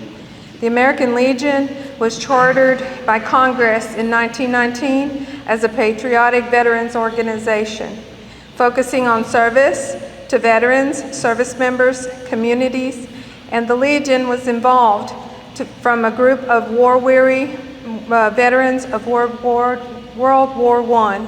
The American Legion was chartered by Congress in 1919 as a patriotic veterans organization, focusing on service to veterans, service members, communities, and the Legion was involved from a group of war-weary veterans of World War I,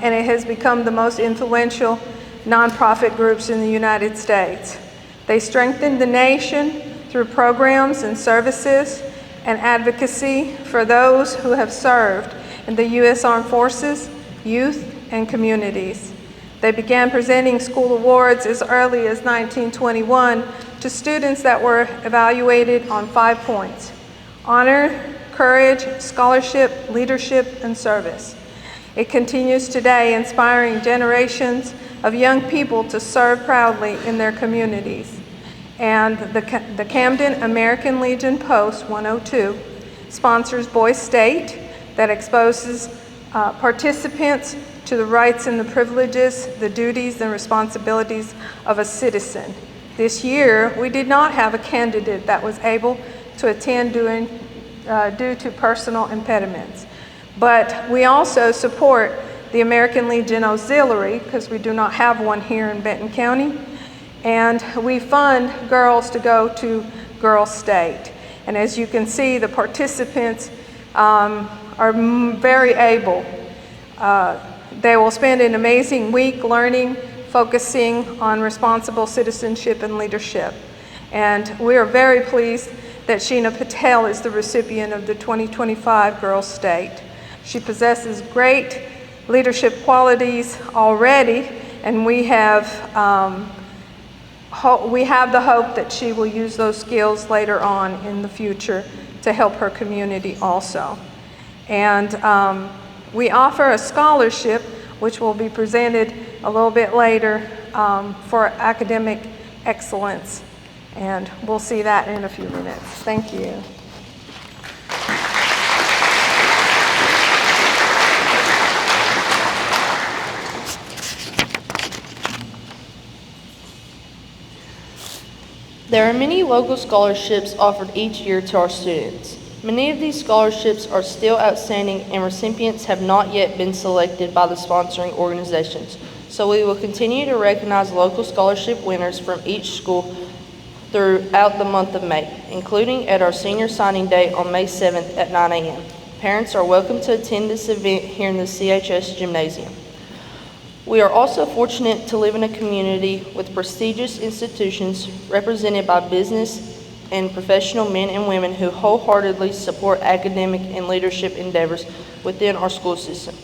and it has become the most influential nonprofit groups in the United States. They strengthen the nation through programs and services and advocacy for those who have served in the U.S. Armed Forces, youth, and communities. They began presenting school awards as early as 1921 to students that were evaluated on 5 points: honor, courage, scholarship, leadership, and service. It continues today, inspiring generations of young people to serve proudly in their communities. And the Camden American Legion Post 102 sponsors Boy State that exposes participants to the rights and the privileges, the duties and responsibilities of a citizen. This year, we did not have a candidate that was able to attend due to personal impediments. But we also support the American Legion Auxiliary, because we do not have one here in Benton County, and we fund girls to go to Girls State. And as you can see, the participants are very able. They will spend an amazing week learning, focusing on responsible citizenship and leadership. And we are very pleased that Sheena Patel is the recipient of the 2025 Girls State. She possesses great leadership qualities already, and we have the hope that she will use those skills later on in the future to help her community also. And we offer a scholarship, which will be presented a little bit later, for academic excellence. And we'll see that in a few minutes. Thank you. There are many local scholarships offered each year to our students. Many of these scholarships are still outstanding and recipients have not yet been selected by the sponsoring organizations. So we will continue to recognize local scholarship winners from each school throughout the month of May, including at our senior signing day on May 7th at 9 a.m. Parents are welcome to attend this event here in the CHS gymnasium. We are also fortunate to live in a community with prestigious institutions represented by business, and professional men and women who wholeheartedly support academic and leadership endeavors within our school system.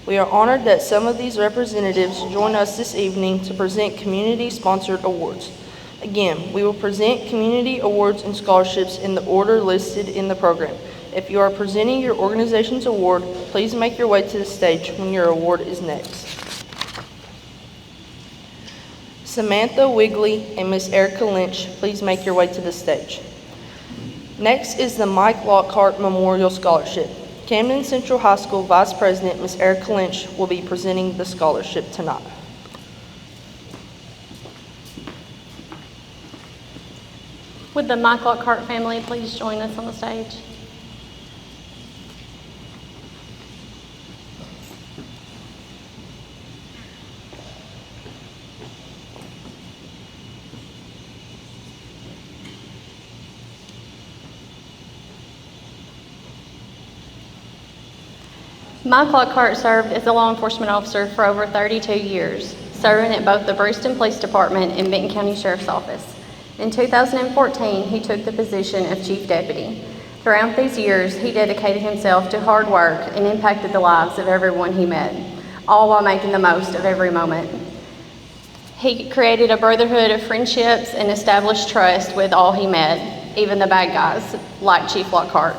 We are honored that some of these representatives join us this evening to present community-sponsored awards. Again, we will present community awards and scholarships in the order listed in the program. If you are presenting your organization's award, please make your way to the stage when your award is next. Samantha Wigley and Miss Erica Lynch, please make your way to the stage. Next is the Mike Lockhart Memorial Scholarship. Camden Central High School Vice President Miss Erica Lynch will be presenting the scholarship tonight. Would the Mike Lockhart family please join us on the stage? Mike Lockhart served as a law enforcement officer for over 32 years, serving at both the Brewston Police Department and Benton County Sheriff's Office. In 2014, he took the position of Chief Deputy. Throughout these years, he dedicated himself to hard work and impacted the lives of everyone he met, all while making the most of every moment. He created a brotherhood of friendships and established trust with all he met, even the bad guys, like Chief Lockhart.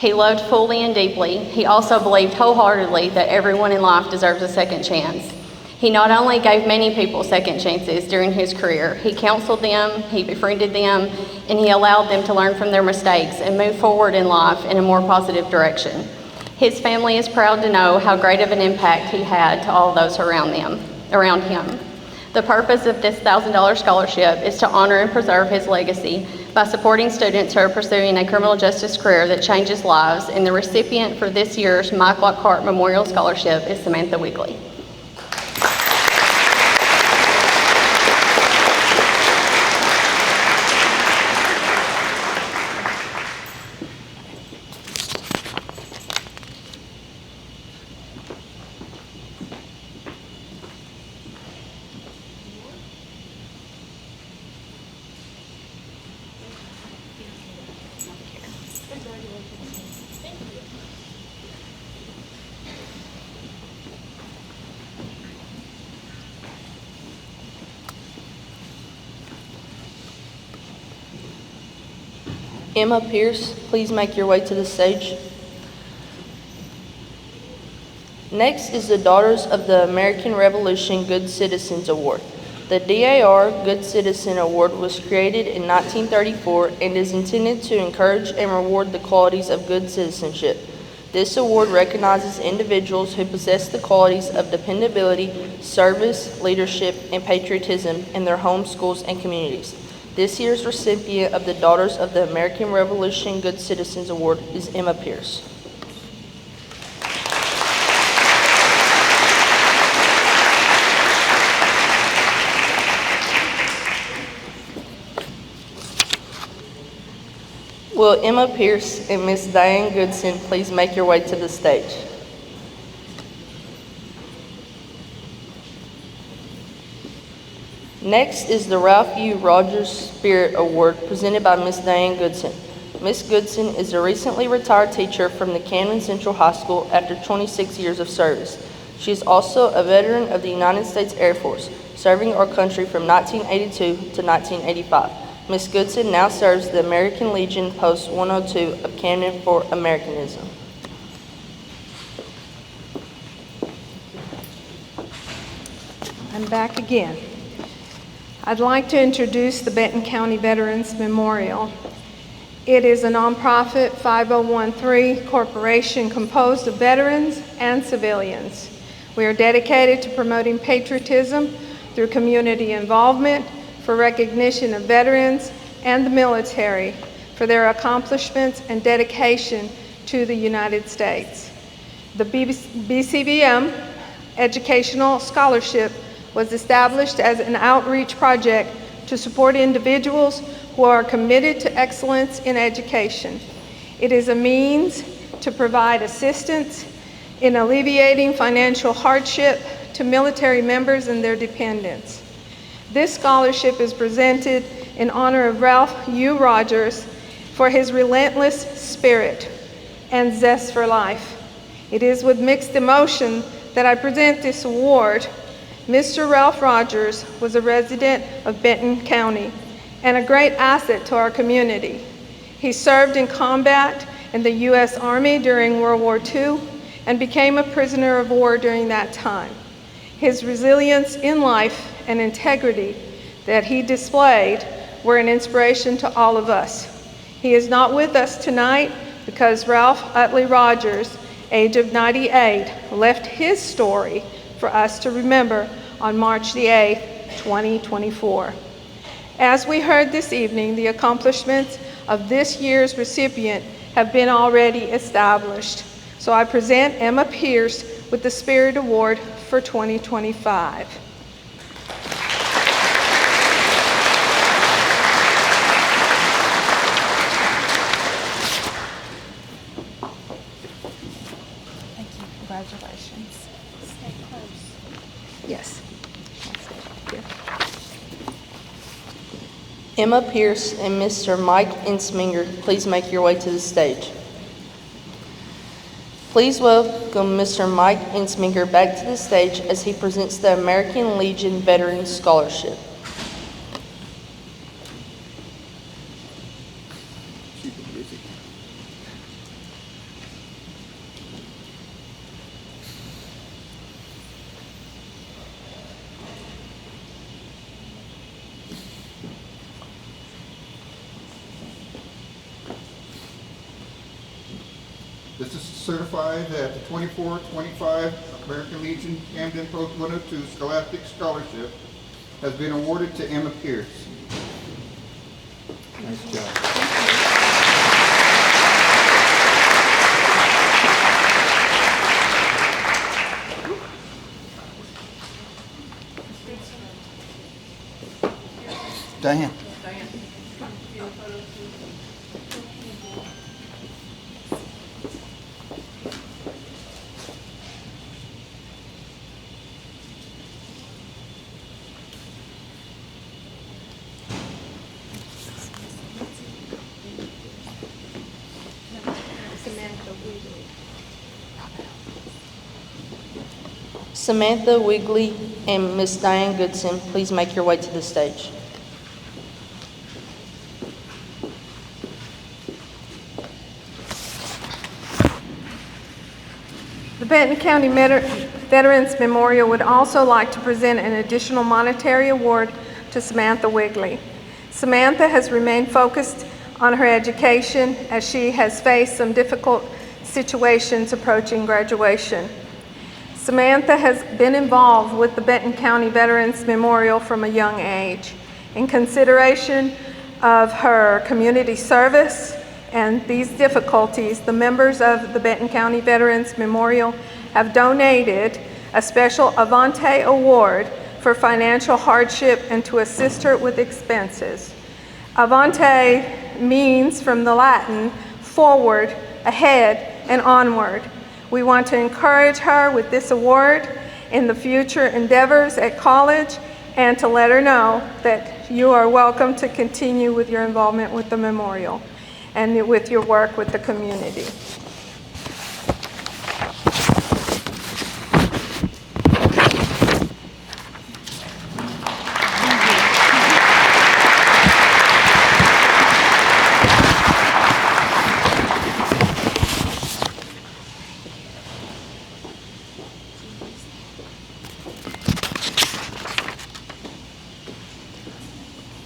He loved fully and deeply. He also believed wholeheartedly that everyone in life deserves a second chance. He not only gave many people second chances during his career, he counseled them, he befriended them, and he allowed them to learn from their mistakes and move forward in life in a more positive direction. His family is proud to know how great of an impact he had to all those around him. The purpose of this $1,000 scholarship is to honor and preserve his legacy by supporting students who are pursuing a criminal justice career that changes lives, and the recipient for this year's Mike Lockhart Memorial Scholarship is Samantha Wigley. Emma Pierce, please make your way to the stage. Next is the Daughters of the American Revolution Good Citizens Award. The DAR Good Citizen Award was created in 1934 and is intended to encourage and reward the qualities of good citizenship. This award recognizes individuals who possess the qualities of dependability, service, leadership, and patriotism in their home, schools, and communities. This year's recipient of the Daughters of the American Revolution Good Citizens Award is Emma Pierce. Will Emma Pierce and Miss Diane Goodson please make your way to the stage? Next is the Ralph U. Rogers Spirit Award presented by Miss Diane Goodson. Miss Goodson is a recently retired teacher from the Camden Central High School after 26 years of service. She is also a veteran of the United States Air Force, serving our country from 1982 to 1985. Miss Goodson now serves the American Legion Post 102 of Camden for Americanism. I'm back again. I'd like to introduce the Benton County Veterans Memorial. It is a nonprofit 5013 corporation composed of veterans and civilians. We are dedicated to promoting patriotism through community involvement, for recognition of veterans and the military for their accomplishments and dedication to the United States. The BCVM Educational Scholarship was established as an outreach project to support individuals who are committed to excellence in education. It is a means to provide assistance in alleviating financial hardship to military members and their dependents. This scholarship is presented in honor of Ralph U. Rogers for his relentless spirit and zest for life. It is with mixed emotion that I present this award. Mr. Ralph Rogers was a resident of Benton County and a great asset to our community. He served in combat in the U.S. Army during World War II and became a prisoner of war during that time. His resilience in life and integrity that he displayed were an inspiration to all of us. He is not with us tonight because Ralph Utley Rogers, age of 98, left his story for us to remember on March the 8th, 2024. As we heard this evening, the accomplishments of this year's recipient have been already established. So I present Emma Pierce with the Spirit Award for 2025. Thank you. Congratulations. Stay close. Yes. Here. Emma Pierce and Mr. Mike Insminger, please make your way to the stage. Please welcome Mr. Mike Insminger back to the stage as he presents the American Legion Veterans Scholarship. This is certified that the 24-25 American Legion Camden Post 102 Scholastic Scholarship has been awarded to Emma Pierce. Nice job. Diane. Samantha Wigley and Miss Diane Goodson, please make your way to the stage. The Benton County Veterans Memorial would also like to present an additional monetary award to Samantha Wigley. Samantha has remained focused on her education as she has faced some difficult situations approaching graduation. Samantha has been involved with the Benton County Veterans Memorial from a young age. In consideration of her community service and these difficulties, the members of the Benton County Veterans Memorial have donated a special Avante Award for financial hardship and to assist her with expenses. Avante means from the Latin, forward, ahead, and onward. We want to encourage her with this award in the future endeavors at college and to let her know that you are welcome to continue with your involvement with the memorial and with your work with the community.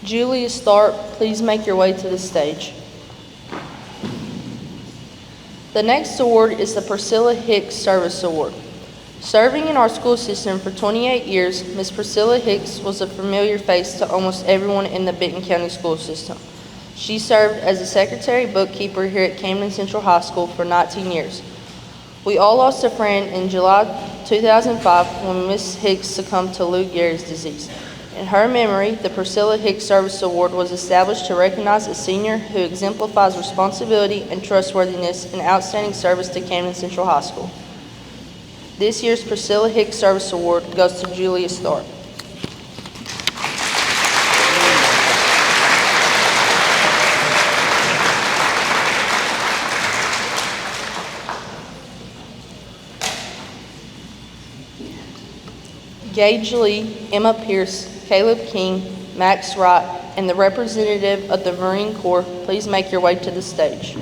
Julia Stark, please make your way to the stage. The next award is the Priscilla Hicks Service Award. Serving in our school system for 28 years, Ms. Priscilla Hicks was a familiar face to almost everyone in the Benton County school system. She served as a secretary bookkeeper here at Camden Central High School for 19 years. We all lost a friend in July 2005 when Ms. Hicks succumbed to Lou Gehrig's disease. In her memory, the Priscilla Hicks Service Award was established to recognize a senior who exemplifies responsibility and trustworthiness and outstanding service to Camden Central High School. This year's Priscilla Hicks Service Award goes to Julia Stark. Gage Lee, Emma Pierce, Caleb King, Max Wright, and the representative of the Marine Corps, please make your way to the stage.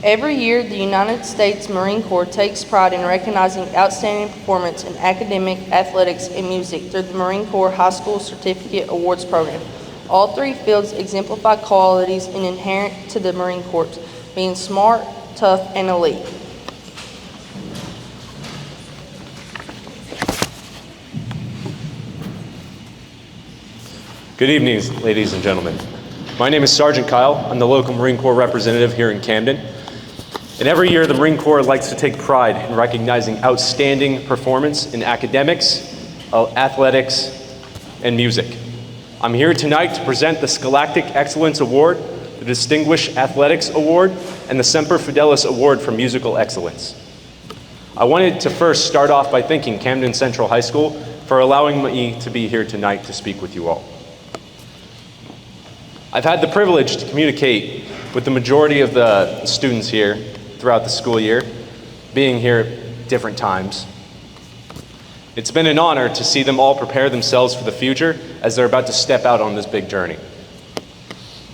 Every year, the United States Marine Corps takes pride in recognizing outstanding performance in academic, athletics, and music through the Marine Corps High School Certificate Awards Program. All three fields exemplify qualities inherent to the Marine Corps, being smart, tough, and elite. Good evening, ladies and gentlemen. My name is Sergeant Kyle. I'm the local Marine Corps representative here in Camden. And every year, the Marine Corps likes to take pride in recognizing outstanding performance in academics, athletics, and music. I'm here tonight to present the Scholastic Excellence Award, the Distinguished Athletics Award, and the Semper Fidelis Award for Musical Excellence. I wanted to first start off by thanking Camden Central High School for allowing me to be here tonight to speak with you all. I've had the privilege to communicate with the majority of the students here throughout the school year, being here at different times. It's been an honor to see them all prepare themselves for the future as they're about to step out on this big journey.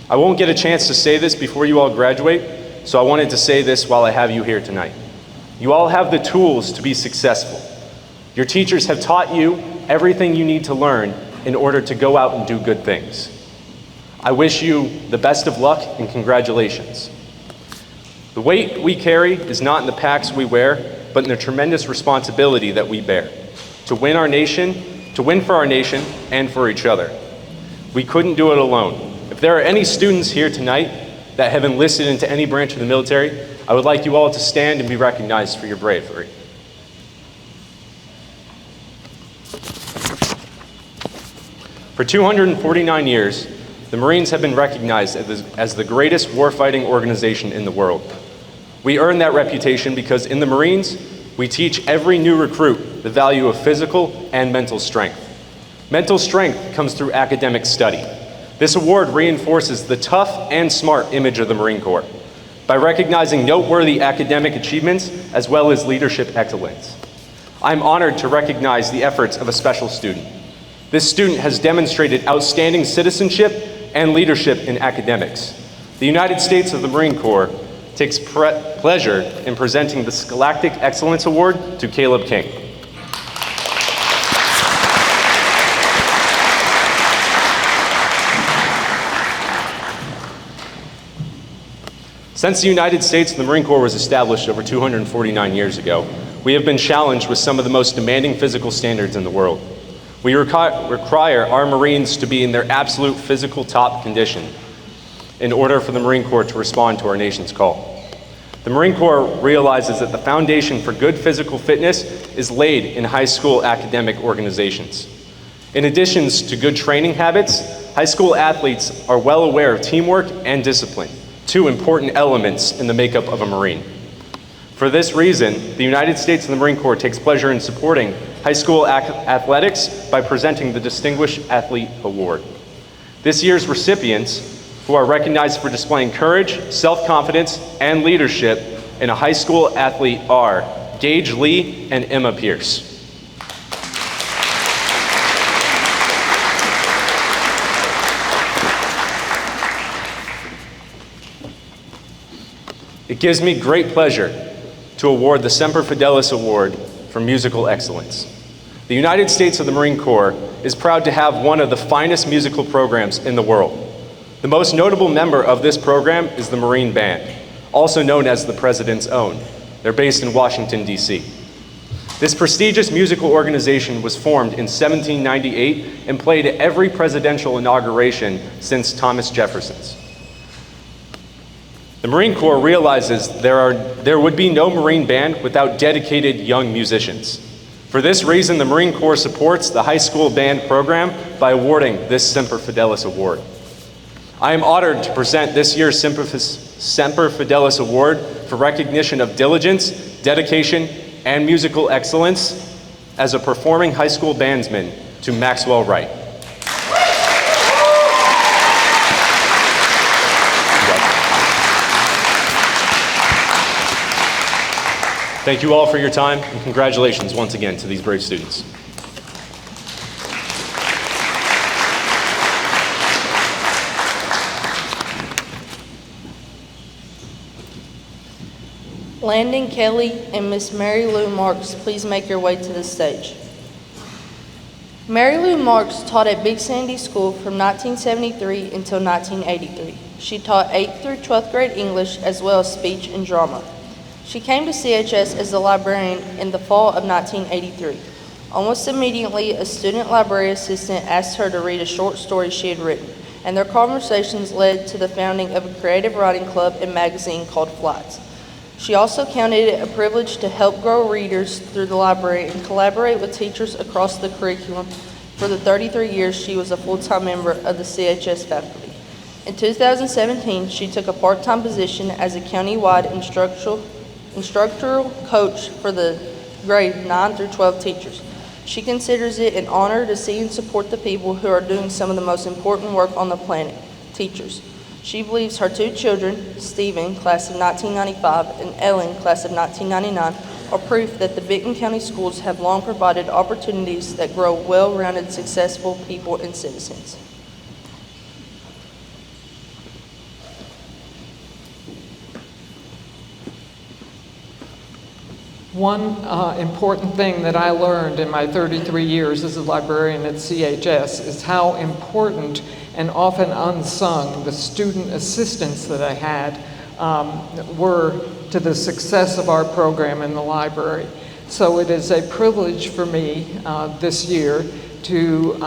I won't get a chance to say this before you all graduate, so I wanted to say this while I have you here tonight. You all have the tools to be successful. Your teachers have taught you everything you need to learn in order to go out and do good things. I wish you the best of luck and congratulations. The weight we carry is not in the packs we wear, but in the tremendous responsibility that we bear to win for our nation and for each other. We couldn't do it alone. If there are any students here tonight that have enlisted into any branch of the military, I would like you all to stand and be recognized for your bravery. For 249 years, the Marines have been recognized as the greatest warfighting organization in the world. We earn that reputation because in the Marines, we teach every new recruit the value of physical and mental strength. Mental strength comes through academic study. This award reinforces the tough and smart image of the Marine Corps by recognizing noteworthy academic achievements as well as leadership excellence. I'm honored to recognize the efforts of a special student. This student has demonstrated outstanding citizenship and leadership in academics. The United States of the Marine Corps takes pleasure in presenting the Scholastic Excellence Award to Caleb King. Since the United States of the Marine Corps was established over 249 years ago, we have been challenged with some of the most demanding physical standards in the world. We require our Marines to be in their absolute physical top condition in order for the Marine Corps to respond to our nation's call. The Marine Corps realizes that the foundation for good physical fitness is laid in high school academic organizations. In addition to good training habits, high school athletes are well aware of teamwork and discipline, two important elements in the makeup of a Marine. For this reason, the United States and the Marine Corps takes pleasure in supporting high school athletics by presenting the Distinguished Athlete Award. This year's recipients, who are recognized for displaying courage, self-confidence, and leadership in a high school athlete are Gage Lee and Emma Pierce. It gives me great pleasure to award the Semper Fidelis Award for Musical Excellence. The United States of the Marine Corps is proud to have one of the finest musical programs in the world. The most notable member of this program is the Marine Band, also known as the President's Own. They're based in Washington, D.C. This prestigious musical organization was formed in 1798 and played at every presidential inauguration since Thomas Jefferson's. The Marine Corps realizes there would be no Marine Band without dedicated young musicians. For this reason, the Marine Corps supports the high school band program by awarding this Semper Fidelis Award. I am honored to present this year's Semper Fidelis Award for recognition of diligence, dedication, and musical excellence as a performing high school bandsman to Maxwell Wright. Thank you all for your time, and congratulations once again to these brave students. Landon Kelly and Miss Mary Lou Marks, please make your way to the stage. Mary Lou Marks taught at Big Sandy School from 1973 until 1983. She taught 8th through 12th grade English as well as speech and drama. She came to CHS as a librarian in the fall of 1983. Almost immediately, a student library assistant asked her to read a short story she had written, and their conversations led to the founding of a creative writing club and magazine called Flights. She also counted it a privilege to help grow readers through the library and collaborate with teachers across the curriculum for the 33 years she was a full-time member of the CHS faculty. In 2017, she took a part-time position as a county-wide instructional coach for the grade 9 through 12 teachers. She considers it an honor to see and support the people who are doing some of the most important work on the planet, teachers. She believes her 2 children, Stephen, class of 1995, and Ellen, class of 1999, are proof that the Benton County schools have long provided opportunities that grow well-rounded, successful people and citizens. One important thing that I learned in my 33 years as a librarian at CHS is how important and often unsung the student assistants that I had were to the success of our program in the library. So it is a privilege for me this year to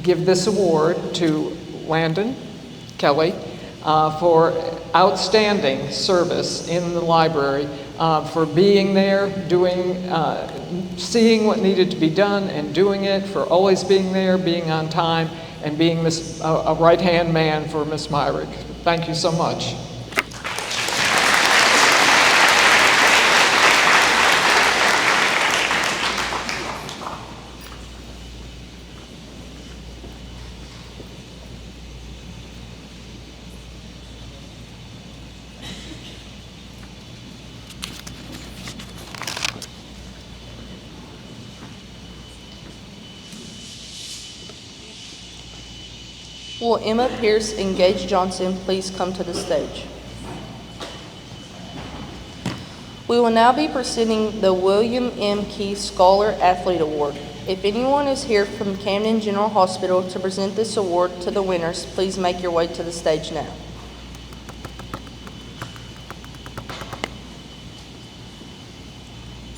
give this award to Landon Kelly for outstanding service in the library, for being there, seeing what needed to be done and doing it, for always being there, being on time, and being a right-hand man for Miss Myrick. Thank you so much. Will Emma Pierce and Gage Johnson please come to the stage? We will now be presenting the William M. Key Scholar Athlete Award. If anyone is here from Camden General Hospital to present this award to the winners, please make your way to the stage now.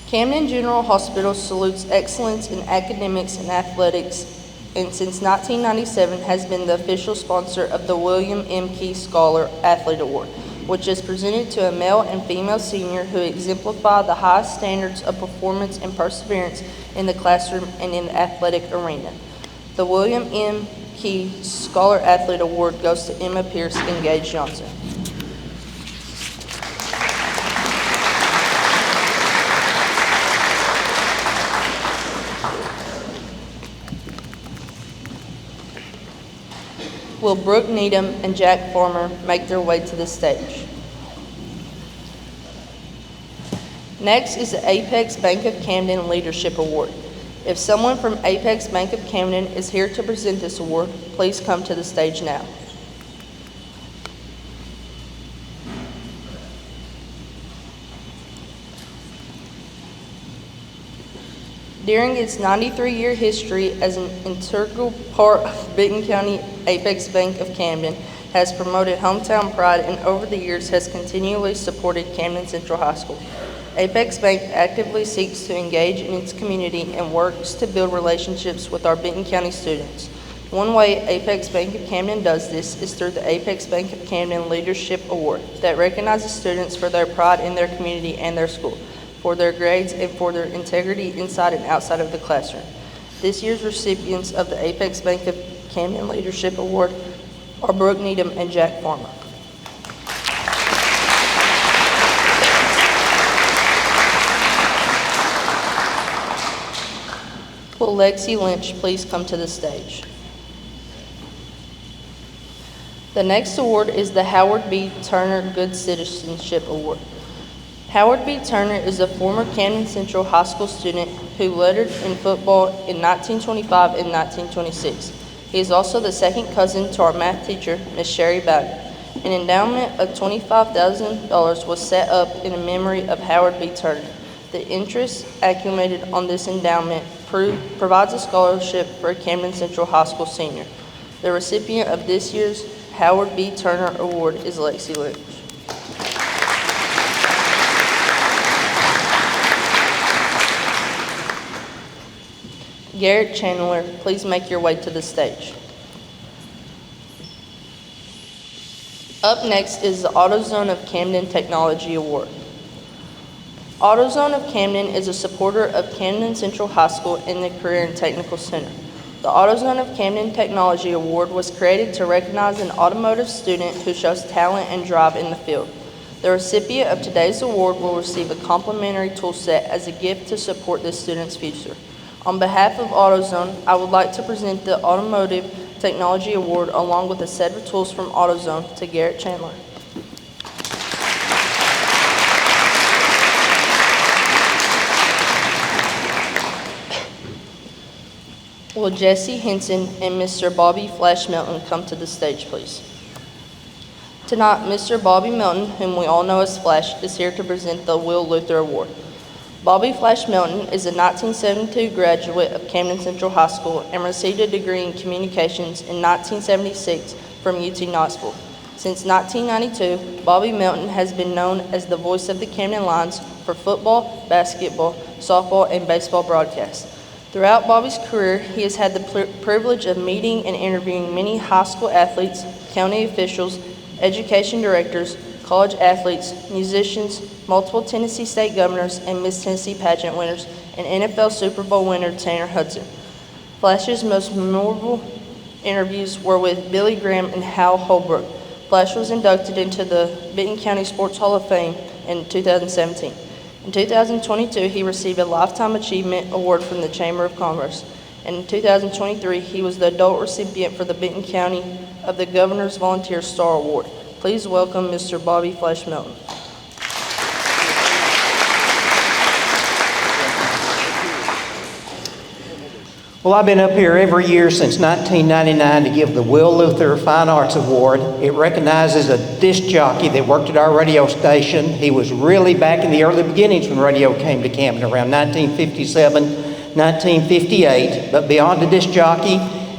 Camden General Hospital salutes excellence in academics and athletics, and since 1997 has been the official sponsor of the William M. Key Scholar Athlete Award, which is presented to a male and female senior who exemplify the highest standards of performance and perseverance in the classroom and in the athletic arena. The William M. Key Scholar Athlete Award goes to Emma Pierce and Gage Johnson. Will Brooke Needham and Jack Farmer make their way to the stage? Next is the Apex Bank of Camden Leadership Award. If someone from Apex Bank of Camden is here to present this award, please come to the stage now. During its 93-year history as an integral part of Benton County, Apex Bank of Camden has promoted hometown pride and over the years has continually supported Camden Central High School. Apex Bank actively seeks to engage in its community and works to build relationships with our Benton County students. One way Apex Bank of Camden does this is through the Apex Bank of Camden Leadership Award that recognizes students for their pride in their community and their school, for their grades, and for their integrity inside and outside of the classroom. This year's recipients of the Apex Bank of Camden Leadership Award are Brooke Needham and Jack Farmer. Will Lexi Lynch please come to the stage? The next award is the Howard B. Turner Good Citizenship Award. Howard B. Turner is a former Camden Central High School student who lettered in football in 1925 and 1926. He is also the second cousin to our math teacher, Miss Sherry Bowden. An endowment of $25,000 was set up in memory of Howard B. Turner. The interest accumulated on this endowment provides a scholarship for a Camden Central High School senior. The recipient of this year's Howard B. Turner Award is Lexi Lynch. Garrett Chandler, please make your way to the stage. Up next is the AutoZone of Camden Technology Award. AutoZone of Camden is a supporter of Camden Central High School and the Career and Technical Center. The AutoZone of Camden Technology Award was created to recognize an automotive student who shows talent and drive in the field. The recipient of today's award will receive a complimentary tool set as a gift to support this student's future. On behalf of AutoZone, I would like to present the Automotive Technology Award along with a set of tools from AutoZone to Garrett Chandler. Will Jesse Henson and Mr. Bobby Flash Melton come to the stage, please? Tonight, Mr. Bobby Melton, whom we all know as Flash, is here to present the Will Luther Award. Bobby Flash Melton is a 1972 graduate of Camden Central High School and received a degree in communications in 1976 from UT Knoxville. Since 1992, Bobby Melton has been known as the voice of the Camden Lions for football, basketball, softball, and baseball broadcasts. Throughout Bobby's career, he has had the privilege of meeting and interviewing many high school athletes, county officials, education directors, college athletes, musicians, multiple Tennessee state governors, and Miss Tennessee pageant winners, and NFL Super Bowl winner Tanner Hudson. Flash's most memorable interviews were with Billy Graham and Hal Holbrook. Flash was inducted into the Benton County Sports Hall of Fame in 2017. In 2022, he received a Lifetime Achievement Award from the Chamber of Commerce. And in 2023, he was the adult recipient for the Benton County of the Governor's Volunteer Star Award. Please welcome Mr. Bobby Flash Melton. Well, I've been up here every year since 1999 to give the Will Luther Fine Arts Award. It recognizes a disc jockey that worked at our radio station. He was really back in the early beginnings when radio came to Camden around 1957, 1958. But beyond the disc jockey,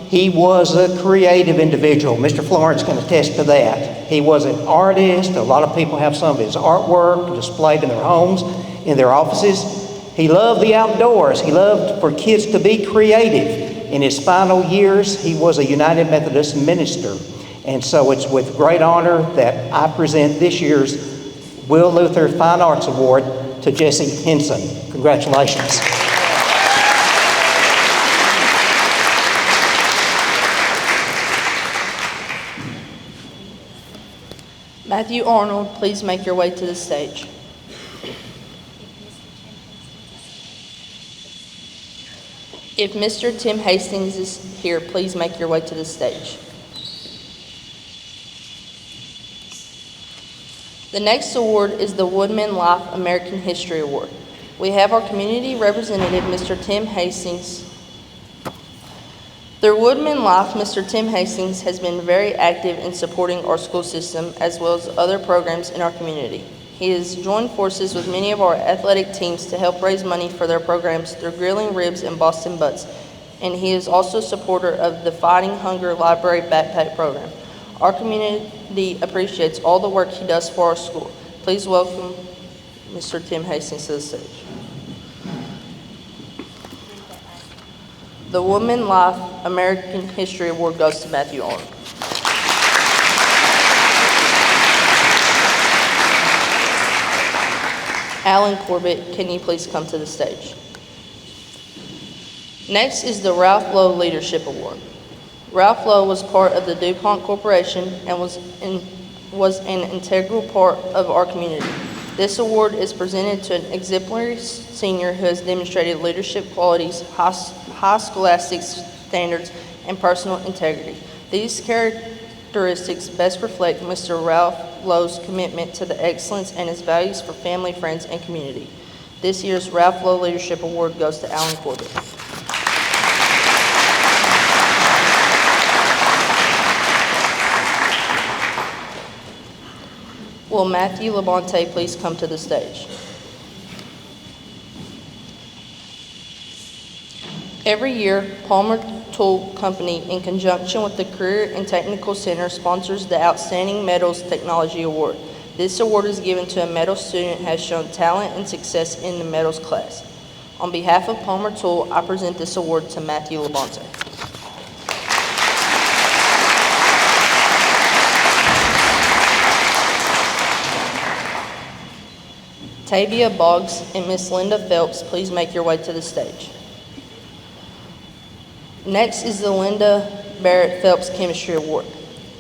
he was a creative individual. Mr. Florence can attest to that. He was an artist. A lot of people have some of his artwork displayed in their homes, in their offices. He loved the outdoors. He loved for kids to be creative. In his final years, he was a United Methodist minister. And so it's with great honor that I present this year's Will Luther Fine Arts Award to Jesse Henson. Congratulations. Matthew Arnold, please make your way to the stage. If Mr. Tim Hastings is here, please make your way to the stage. The next award is the Woodman Life American History Award. We have our community representative, Mr. Tim Hastings. Through Woodman Life, Mr. Tim Hastings has been very active in supporting our school system as well as other programs in our community. He has joined forces with many of our athletic teams to help raise money for their programs through Grilling Ribs and Boston Butts, and he is also a supporter of the Fighting Hunger Library Backpack Program. Our community appreciates all the work he does for our school. Please welcome Mr. Tim Hastings to the stage. The Woman Life American History Award goes to Matthew Arnold. Alan Corbett, can you please come to the stage? Next is the Ralph Lowe Leadership Award. Ralph Lowe was part of the DuPont Corporation and was an integral part of our community. This award is presented to an exemplary senior who has demonstrated leadership qualities, high scholastic standards, and personal integrity. These characteristics best reflect Mr. Ralph Lowe's commitment to the excellence and his values for family, friends, and community. This year's Ralph Lowe Leadership Award goes to Alan Corbett. Will Matthew Labonte please come to the stage? Every year, Palmer Tool Company, in conjunction with the Career and Technical Center, sponsors the Outstanding Metals Technology Award. This award is given to a metals student who has shown talent and success in the metals class. On behalf of Palmer Tool, I present this award to Matthew Labonte. Tavia Boggs and Miss Linda Phelps, please make your way to the stage. Next is the Linda Barrett Phelps Chemistry Award.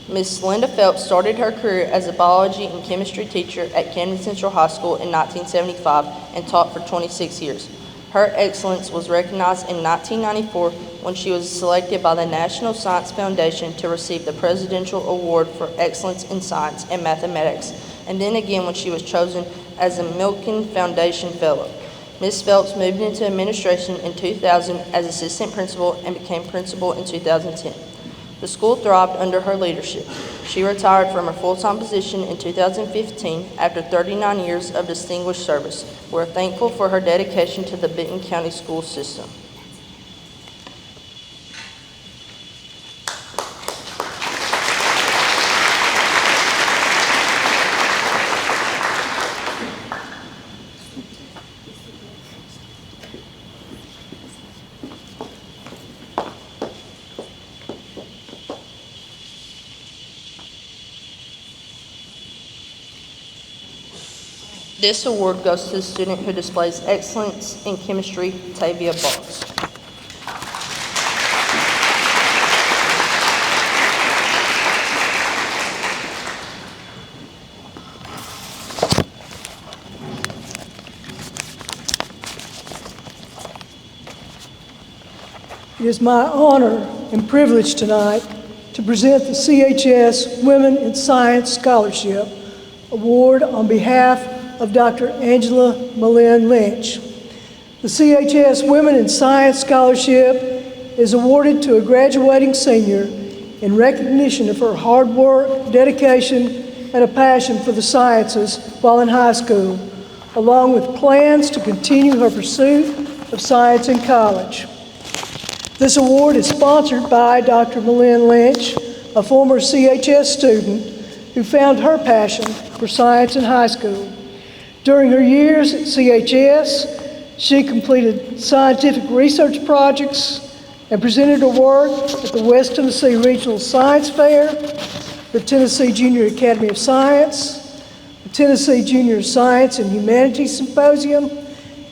Miss Linda Phelps started her career as a biology and chemistry teacher at Camden Central High School in 1975 and taught for 26 years. Her excellence was recognized in 1994 when she was selected by the National Science Foundation to receive the Presidential Award for Excellence in Science and Mathematics, and then again when she was chosen as a Milken Foundation Fellow. Ms. Phelps moved into administration in 2000 as assistant principal and became principal in 2010. The school thrived under her leadership. She retired from her full-time position in 2015 after 39 years of distinguished service. We're thankful for her dedication to the Benton County school system. This award goes to the student who displays excellence in chemistry, Tavia Boggs. It is my honor and privilege tonight to present the CHS Women in Science Scholarship Award on behalf of Dr. Angela Malin Lynch. The CHS Women in Science Scholarship is awarded to a graduating senior in recognition of her hard work, dedication, and a passion for the sciences while in high school, along with plans to continue her pursuit of science in college. This award is sponsored by Dr. Malin Lynch, a former CHS student who found her passion for science in high school. During her years at CHS, she completed scientific research projects and presented her work at the West Tennessee Regional Science Fair, the Tennessee Junior Academy of Science, the Tennessee Junior Science and Humanities Symposium,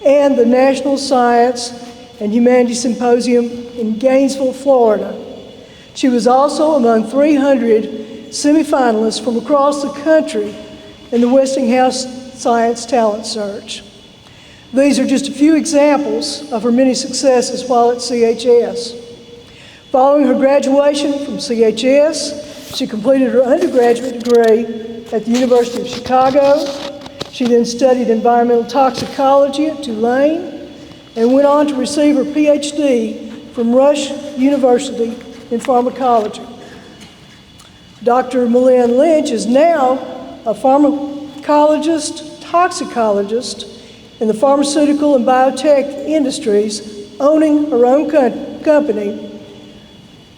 and the National Science and Humanities Symposium in Gainesville, Florida. She was also among 300 semifinalists from across the country in the Westinghouse Science Talent Search. These are just a few examples of her many successes while at CHS. Following her graduation from CHS, she completed her undergraduate degree at the University of Chicago. She then studied environmental toxicology at Tulane and went on to receive her PhD from Rush University in pharmacology. Dr. Malin Lynch is now a pharmacologist, toxicologist in the pharmaceutical and biotech industries, owning her own company,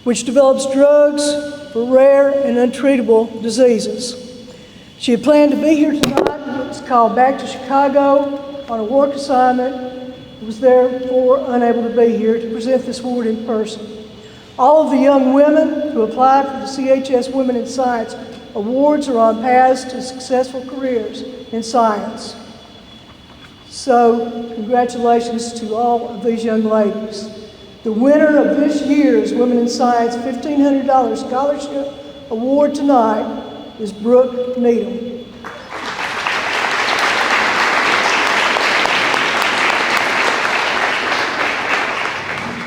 which develops drugs for rare and untreatable diseases. She had planned to be here tonight, but was called back to Chicago on a work assignment, and was therefore unable to be here to present this award in person. All of the young women who applied for the CHS Women in Science Awards are on paths to successful careers in science. So, congratulations to all of these young ladies. The winner of this year's Women in Science $1,500 Scholarship Award tonight is Brooke Needham.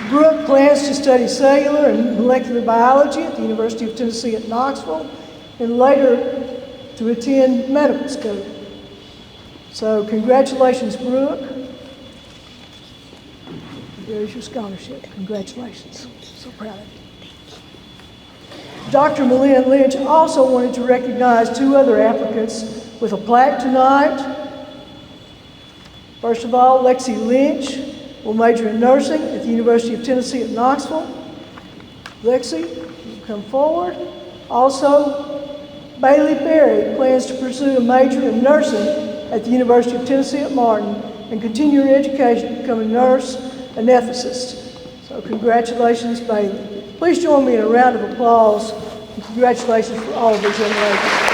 Brooke plans to study cellular and molecular biology at the University of Tennessee at Knoxville and later to attend medical school. So congratulations, Brooke. There's your scholarship. Congratulations. So proud of you. Dr. Malin Lynch also wanted to recognize two other applicants with a plaque tonight. First of all, Lexi Lynch will major in nursing at the University of Tennessee at Knoxville. Lexi, you come forward. Also, Bailey Berry plans to pursue a major in nursing at the University of Tennessee at Martin and continue her education to become a nurse anesthetist. So congratulations, Bailey. Please join me in a round of applause and congratulations for all of these young ladies.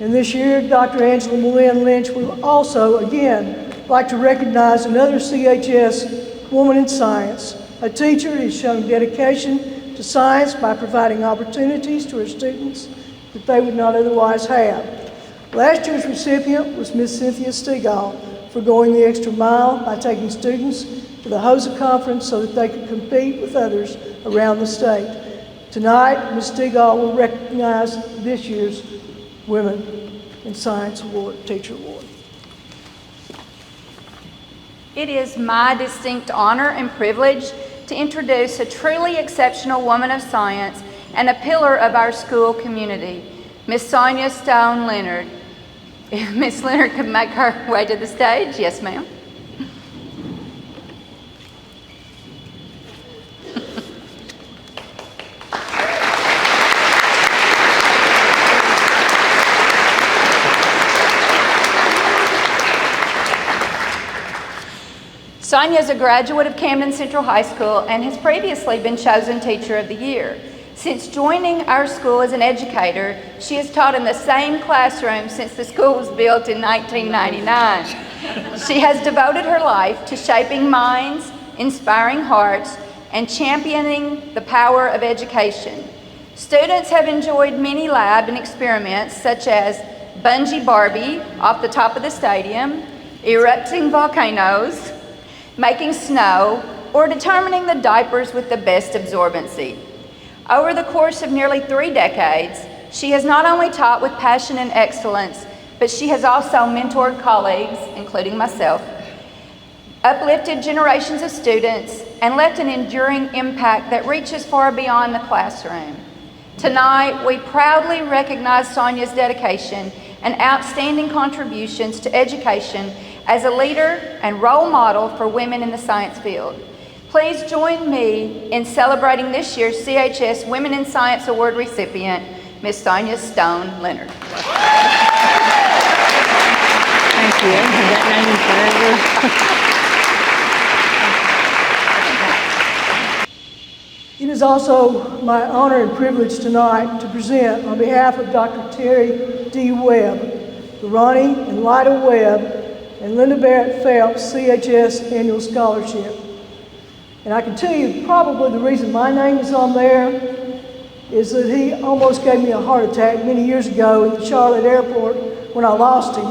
And this year, Dr. Angela Malin Lynch will also, again, like to recognize another CHS woman in science, a teacher who has shown dedication to science by providing opportunities to her students that they would not otherwise have. Last year's recipient was Ms. Cynthia Stegall for going the extra mile by taking students to the HOSA conference so that they could compete with others around the state. Tonight, Ms. Stegall will recognize this year's Women in Science Award, Teacher Award. It is my distinct honor and privilege to introduce a truly exceptional woman of science and a pillar of our school community, Miss Sonia Stone Leonard. If Miss Leonard could make her way to the stage. Yes, ma'am. Sonia is a graduate of Camden Central High School and has previously been chosen Teacher of the Year. Since joining our school as an educator, she has taught in the same classroom since the school was built in 1999. She has devoted her life to shaping minds, inspiring hearts, and championing the power of education. Students have enjoyed many lab and experiments such as bungee Barbie off the top of the stadium, erupting volcanoes, making snow, or determining the diapers with the best absorbency. Over the course of nearly 3 decades, she has not only taught with passion and excellence, but she has also mentored colleagues, including myself, uplifted generations of students, and left an enduring impact that reaches far beyond the classroom. Tonight, we proudly recognize Sonia's dedication and outstanding contributions to education as a leader and role model for women in the science field. Please join me in celebrating this year's CHS Women in Science Award recipient, Ms. Sonia Stone Leonard. Thank you. That name forever. It is also my honor and privilege tonight to present on behalf of Dr. Terry D. Webb, the Ronnie and Lida Webb and Linda Barrett Phelps CHS Annual Scholarship. And I can tell you probably the reason my name is on there is that he almost gave me a heart attack many years ago at the Charlotte airport when I lost him.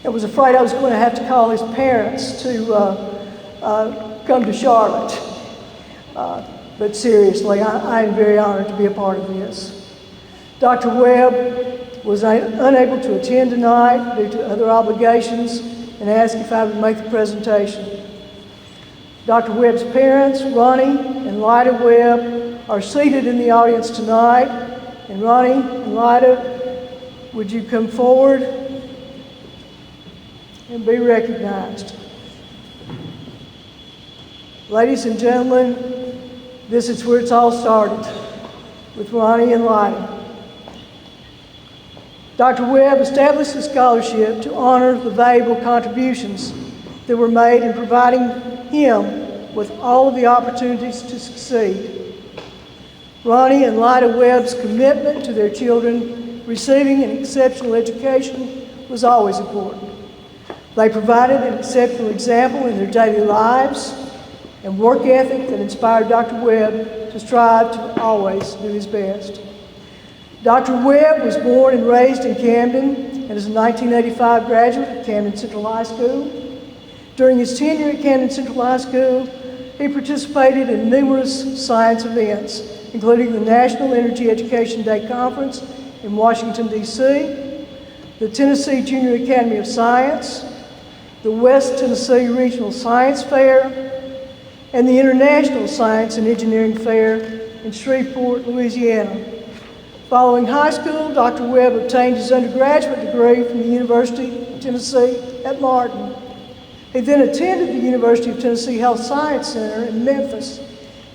I was afraid I was going to have to call his parents to come to Charlotte. But seriously, I am very honored to be a part of this. Dr. Webb was unable to attend tonight due to other obligations and asked if I would make the presentation. Dr. Webb's parents, Ronnie and Lida Webb, are seated in the audience tonight. And Ronnie and Lida, would you come forward and be recognized? Ladies and gentlemen, this is where it's all started, with Ronnie and Lida. Dr. Webb established a scholarship to honor the valuable contributions that were made in providing him with all of the opportunities to succeed. Ronnie and Lida Webb's commitment to their children receiving an exceptional education was always important. They provided an exceptional example in their daily lives and work ethic that inspired Dr. Webb to strive to always do his best. Dr. Webb was born and raised in Camden and is a 1985 graduate of Camden Central High School. During his tenure at Camden Central High School, he participated in numerous science events, including the National Energy Education Day Conference in Washington, D.C., the Tennessee Junior Academy of Science, the West Tennessee Regional Science Fair, and the International Science and Engineering Fair in Shreveport, Louisiana. Following high school, Dr. Webb obtained his undergraduate degree from the University of Tennessee at Martin. He then attended the University of Tennessee Health Science Center in Memphis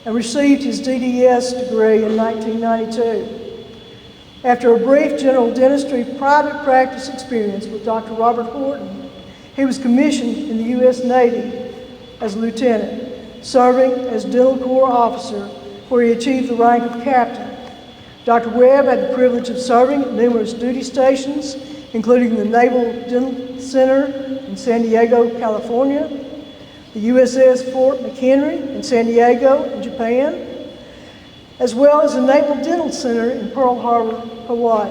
and received his DDS degree in 1992. After a brief general dentistry private practice experience with Dr. Robert Horton, he was commissioned in the U.S. Navy as a lieutenant, serving as Dental Corps officer, where he achieved the rank of captain. Dr. Webb had the privilege of serving at numerous duty stations, including the Naval Dental Center in San Diego, California, the USS Fort McHenry in San Diego, in Japan, as well as the Naval Dental Center in Pearl Harbor, Hawaii.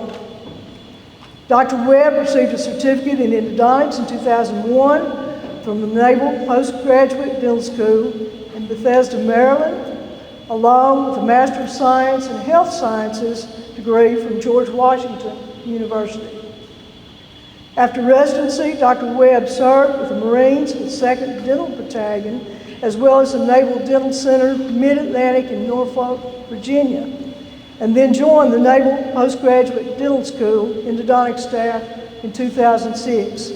Dr. Webb received a certificate in endodontics in 2001 from the Naval Postgraduate Dental School in Bethesda, Maryland, along with a Master of Science in Health Sciences degree from George Washington University. After residency, Dr. Webb served with the Marines with 2nd Dental Battalion, as well as the Naval Dental Center, Mid-Atlantic in Norfolk, Virginia, and then joined the Naval Postgraduate Dental School endodontic staff in 2006.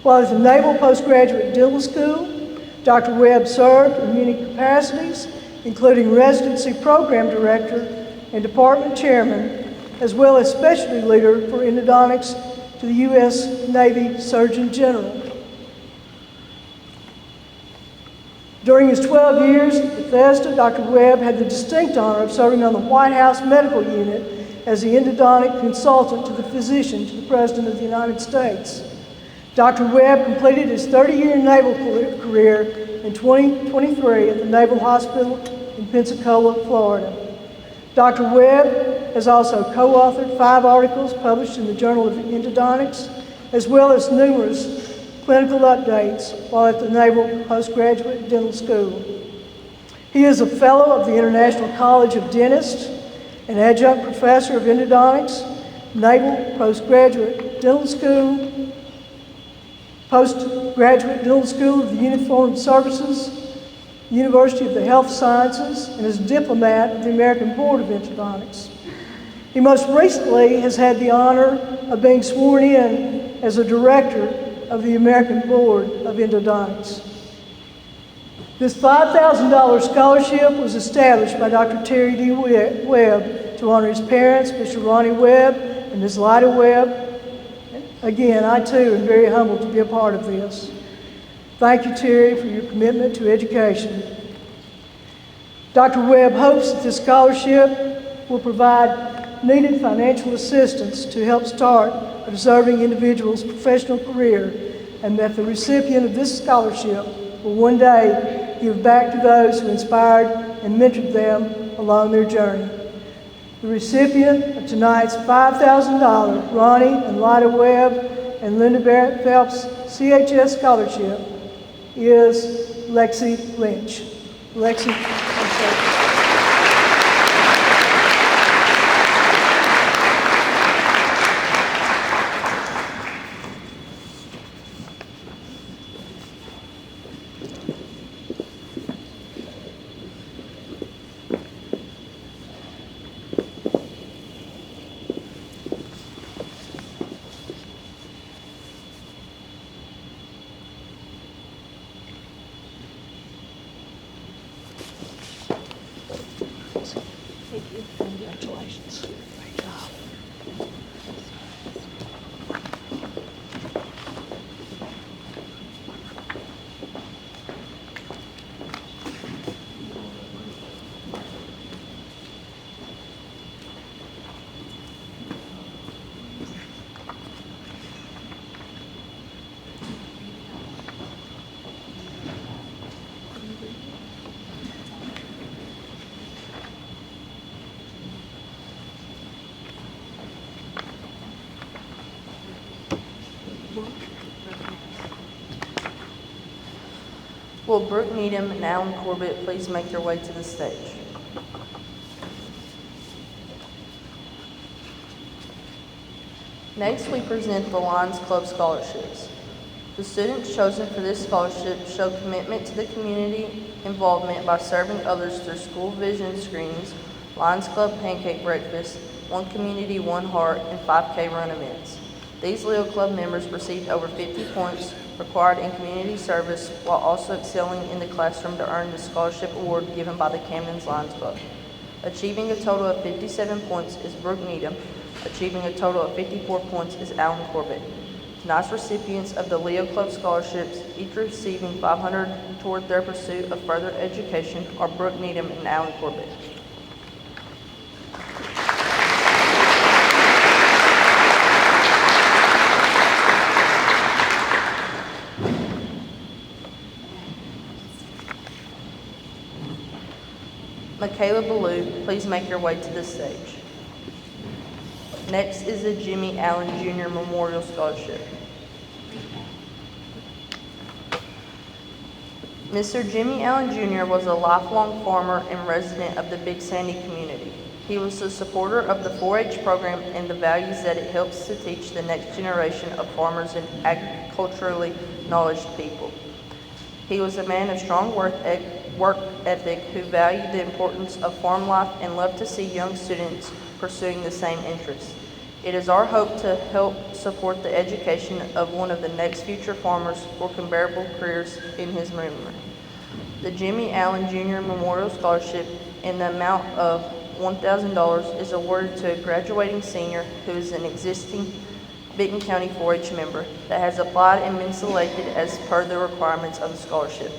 While at the Naval Postgraduate Dental School, Dr. Webb served in many capacities, including residency program director and department chairman, as well as specialty leader for endodontics to the U.S. Navy Surgeon General. During his 12 years at Bethesda, Dr. Webb had the distinct honor of serving on the White House Medical Unit as the endodontic consultant to the physician to the President of the United States. Dr. Webb completed his 30-year naval career in 2023 at the Naval Hospital in Pensacola, Florida. Dr. Webb has also co-authored 5 articles published in the Journal of Endodontics, as well as numerous clinical updates while at the Naval Postgraduate Dental School. He is a fellow of the International College of Dentists, an adjunct professor of endodontics, Naval Postgraduate Dental School, Postgraduate Dental School of the Uniformed Services, University of the Health Sciences, and is a diplomat of the American Board of Endodontics. He most recently has had the honor of being sworn in as a director of the American Board of Endodontics. This $5,000 scholarship was established by Dr. Terry D. Webb to honor his parents, Mr. Ronnie Webb and Ms. Lyda Webb. Again, I too am very humbled to be a part of this. Thank you, Terry, for your commitment to education. Dr. Webb hopes that this scholarship will provide needed financial assistance to help start a deserving individual's professional career, and that the recipient of this scholarship will one day give back to those who inspired and mentored them along their journey. The recipient of tonight's $5,000 Ronnie and Lyda Webb and Linda Barrett Phelps CHS scholarship is Lexi Lynch. Lexi, congratulations. Great job. Will Brooke Needham and Alan Corbett please make their way to the stage? Next, we present the Lions Club scholarships. The students chosen for this scholarship show commitment to the community involvement by serving others through school vision screenings, Lions Club pancake breakfast, One Community, One Heart, and 5K run events. These Leo Club members received over 50 points required in community service while also excelling in the classroom to earn the scholarship award given by the Camden's Lions Club. Achieving a total of 57 points is Brooke Needham. Achieving a total of 54 points is Alan Corbett. Tonight's recipients of the Leo Club scholarships, each receiving $500 toward their pursuit of further education, are Brooke Needham and Alan Corbett. Michaela Ballou, please make your way to the stage. Next is the Jimmy Allen Jr. Memorial Scholarship. Mr. Jimmy Allen Jr. was a lifelong farmer and resident of the Big Sandy community. He was a supporter of the 4-H program and the values that it helps to teach the next generation of farmers and agriculturally knowledgeable people. He was a man of strong work ethic who valued the importance of farm life and loved to see young students pursuing the same interests. It is our hope to help support the education of one of the next future farmers for comparable careers in his memory. The Jimmy Allen Jr. Memorial Scholarship in the amount of $1,000 is awarded to a graduating senior who is an existing Benton County 4-H member that has applied and been selected as per the requirements of the scholarship.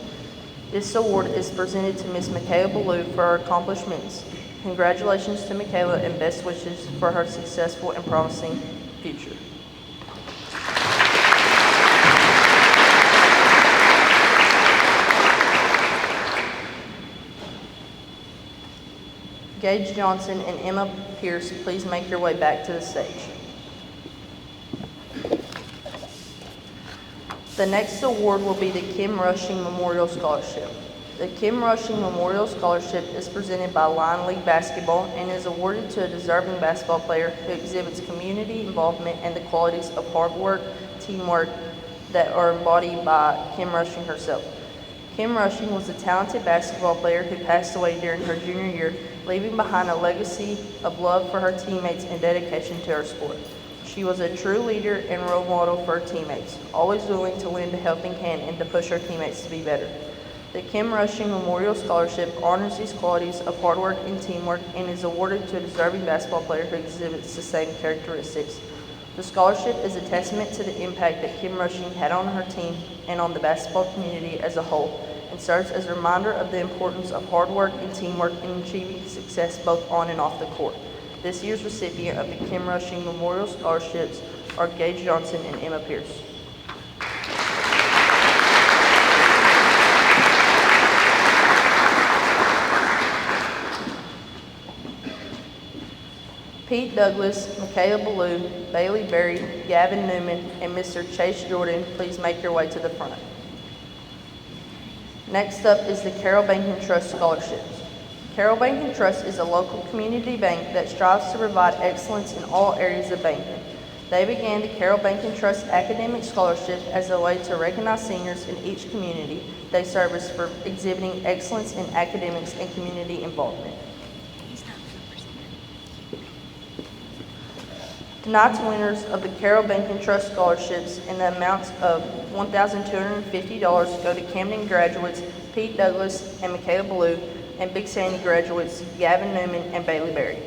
This award is presented to Ms. Michaela Ballou for her accomplishments. Congratulations to Michaela and best wishes for her successful and promising future. Gage Johnson and Emma Pierce, please make your way back to the stage. The next award will be the Kim Rushing Memorial Scholarship. The Kim Rushing Memorial Scholarship is presented by Line League Basketball and is awarded to a deserving basketball player who exhibits community involvement and the qualities of hard work, teamwork that are embodied by Kim Rushing herself. Kim Rushing was a talented basketball player who passed away during her junior year, leaving behind a legacy of love for her teammates and dedication to her sport. She was a true leader and role model for her teammates, always willing to lend a helping hand and to push her teammates to be better. The Kim Rushing Memorial Scholarship honors these qualities of hard work and teamwork and is awarded to a deserving basketball player who exhibits the same characteristics. The scholarship is a testament to the impact that Kim Rushing had on her team and on the basketball community as a whole, and serves as a reminder of the importance of hard work and teamwork in achieving success both on and off the court. This year's recipient of the Kim Rushing Memorial Scholarships are Gage Johnson and Emma Pierce. Pete Douglas, Michaela Ballou, Bailey Berry, Gavin Newman, and Mr. Chase Jordan, please make your way to the front. Next up is the Carroll Bank & Trust Scholarships. Carroll Bank & Trust is a local community bank that strives to provide excellence in all areas of banking. They began the Carroll Bank & Trust Academic Scholarship as a way to recognize seniors in each community they service for exhibiting excellence in academics and community involvement. Tonight's winners of the Carroll Bank & Trust Scholarships in the amounts of $1,250 go to Camden graduates Pete Douglas and Michaela Ballou, and Big Sandy graduates Gavin Newman and Bailey Berry.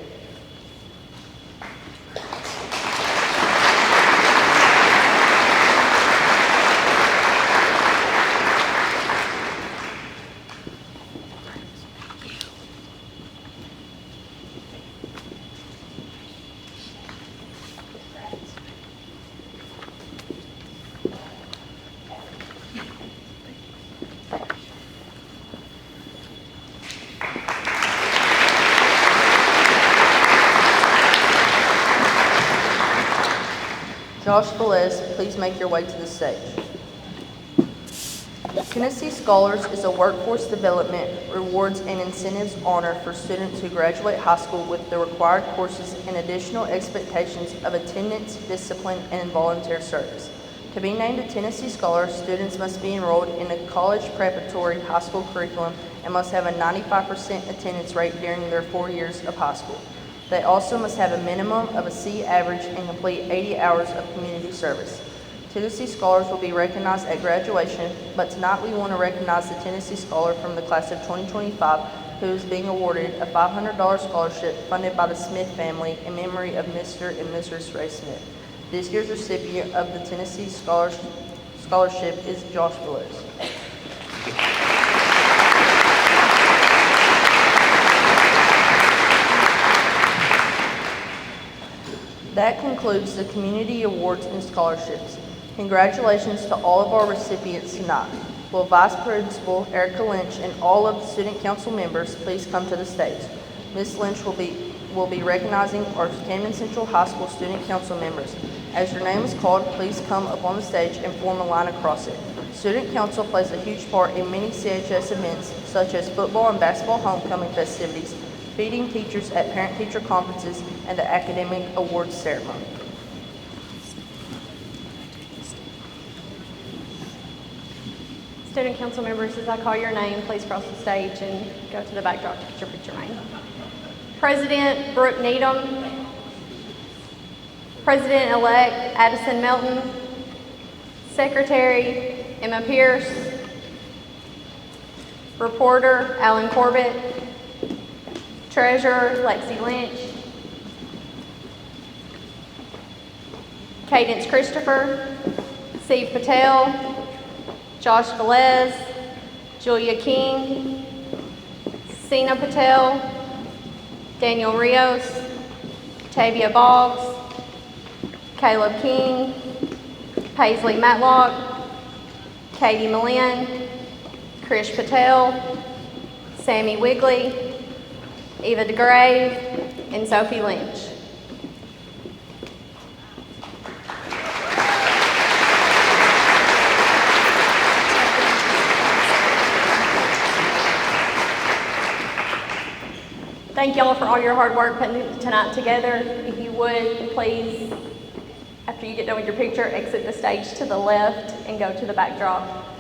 Josh Velez, please make your way to the stage. Tennessee Scholars is a workforce development, rewards, and incentives honor for students who graduate high school with the required courses and additional expectations of attendance, discipline, and volunteer service. To be named a Tennessee Scholar, students must be enrolled in a college preparatory high school curriculum and must have a 95% attendance rate during their 4 years of high school. They also must have a minimum of a C average and complete 80 hours of community service. Tennessee Scholars will be recognized at graduation, but tonight we want to recognize the Tennessee Scholar from the class of 2025 who is being awarded a $500 scholarship funded by the Smith family in memory of Mr. and Mrs. Ray Smith. This year's recipient of the Tennessee Scholarship is Josh Willis. That concludes the community awards and scholarships. Congratulations to all of our recipients tonight. Will Vice Principal Erica Lynch and all of the Student Council members please come to the stage? Ms. Lynch will be recognizing our Camden Central High School Student Council members. As your name is called, please come up on the stage and form a line across it. Student Council plays a huge part in many CHS events, such as football and basketball homecoming festivities, feeding teachers at parent-teacher conferences, and the academic awards ceremony. Student council members, as I call your name, please cross the stage and go to the backdrop to put your picture name. President Brooke Needham, President-elect Addison Melton, Secretary Emma Pierce, Reporter Alan Corbett, Treasurer Lexi Lynch, Cadence Christopher, Steve Patel, Josh Velez, Julia King, Sina Patel, Daniel Rios, Tavia Boggs, Caleb King, Paisley Matlock, Katie Malin, Krish Patel, Sammy Wigley, Eva DeGrave, and Sophie Lynch. Thank y'all for all your hard work putting tonight together. If you would, please, after you get done with your picture, exit the stage to the left and go to the backdrop.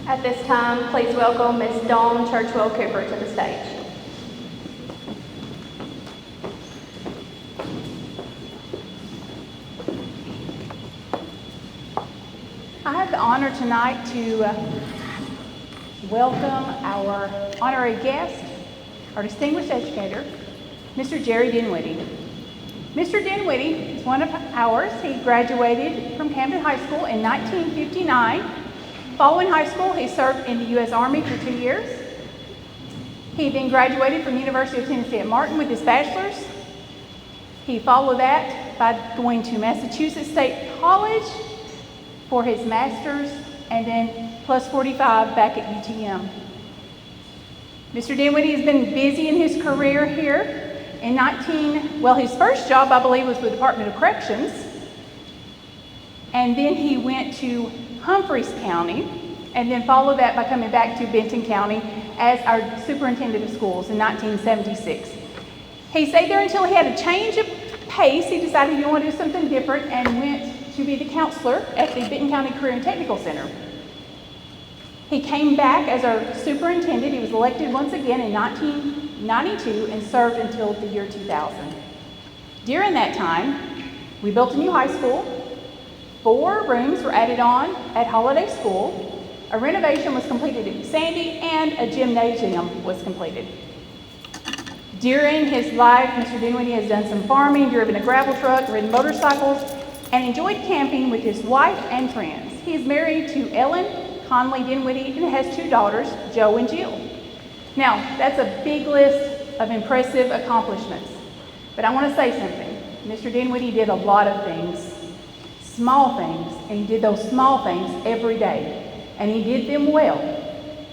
At this time, please welcome Ms. Dawn Churchwell Cooper to the stage. I have the honor tonight to welcome our honorary guest, our distinguished educator, Mr. Jerry Dinwiddie. Mr. Dinwiddie is one of ours. He graduated from Camden High School in 1959. Following high school, he served in the U.S. Army for 2 years. He then graduated from the University of Tennessee at Martin with his bachelor's. He followed that by going to Massachusetts State College for his master's, and then plus 45 back at UTM. Mr. Dinwiddie has been busy in his career here. His first job, I believe, was with the Department of Corrections. And then he went to Humphreys County, and then followed that by coming back to Benton County as our superintendent of schools in 1976. He stayed there until he had a change of pace. He decided he wanted to do something different and went to be the counselor at the Benton County Career and Technical Center. He came back as our superintendent. He was elected once again in 1992 and served until the year 2000. During that time, we built a new high school. 4 rooms were added on at Holiday School. A renovation was completed at Sandy, and a gymnasium was completed. During his life, Mr. Dinwiddie has done some farming, driven a gravel truck, ridden motorcycles, and enjoyed camping with his wife and friends. He is married to Ellen Conley Dinwiddie and has 2 daughters, Jo and Jill. Now, that's a big list of impressive accomplishments. But I want to say something. Mr. Dinwiddie did a lot of things, small things, and he did those small things every day. And he did them well.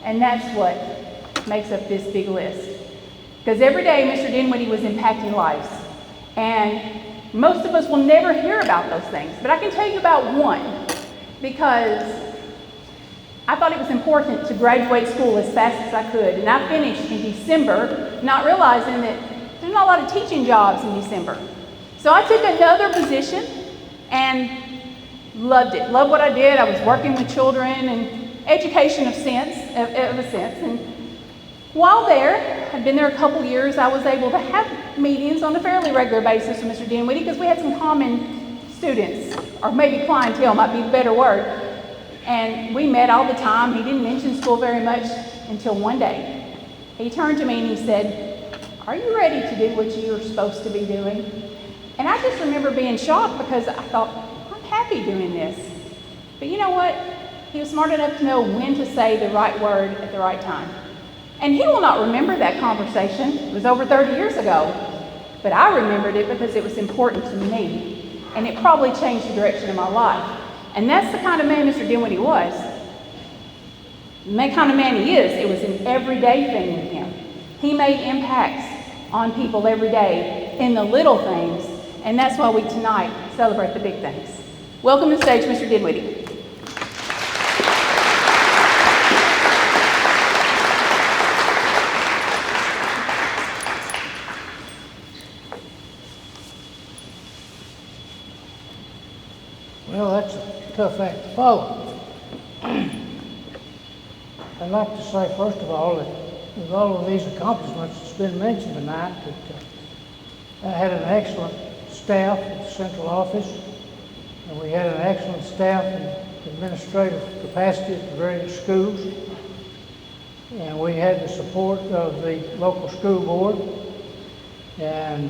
And that's what makes up this big list. Because every day Mr. Dinwiddie was impacting lives. And most of us will never hear about those things. But I can tell you about one, because I thought it was important to graduate school as fast as I could. And I finished in December, not realizing that there's not a lot of teaching jobs in December. So I took another position and loved it. Loved what I did. I was working with children and education of a sense. And while there, I'd been there a couple years, I was able to have meetings on a fairly regular basis with Mr. Dinwiddie because we had some common students, or maybe clientele might be the better word. And we met all the time. He didn't mention school very much until one day. He turned to me and he said, "Are you ready to do what you're supposed to be doing?" And I just remember being shocked because I thought, I'm happy doing this. But you know what? He was smart enough to know when to say the right word at the right time. And he will not remember that conversation. It was over 30 years ago. But I remembered it because it was important to me. And it probably changed the direction of my life. And that's the kind of man Mr. Dinwiddie was. The kind of man he is. It was an everyday thing with him. He made impacts on people every day in the little things. And that's why we tonight celebrate the big things. Welcome to the stage, Mr. Dinwiddie. Well, that's a tough act to follow. I'd like to say, first of all, that with all of these accomplishments that's been mentioned tonight, that I had an excellent staff at the central office, and we had an excellent staff in administrative capacity at the various schools, and we had the support of the local school board, and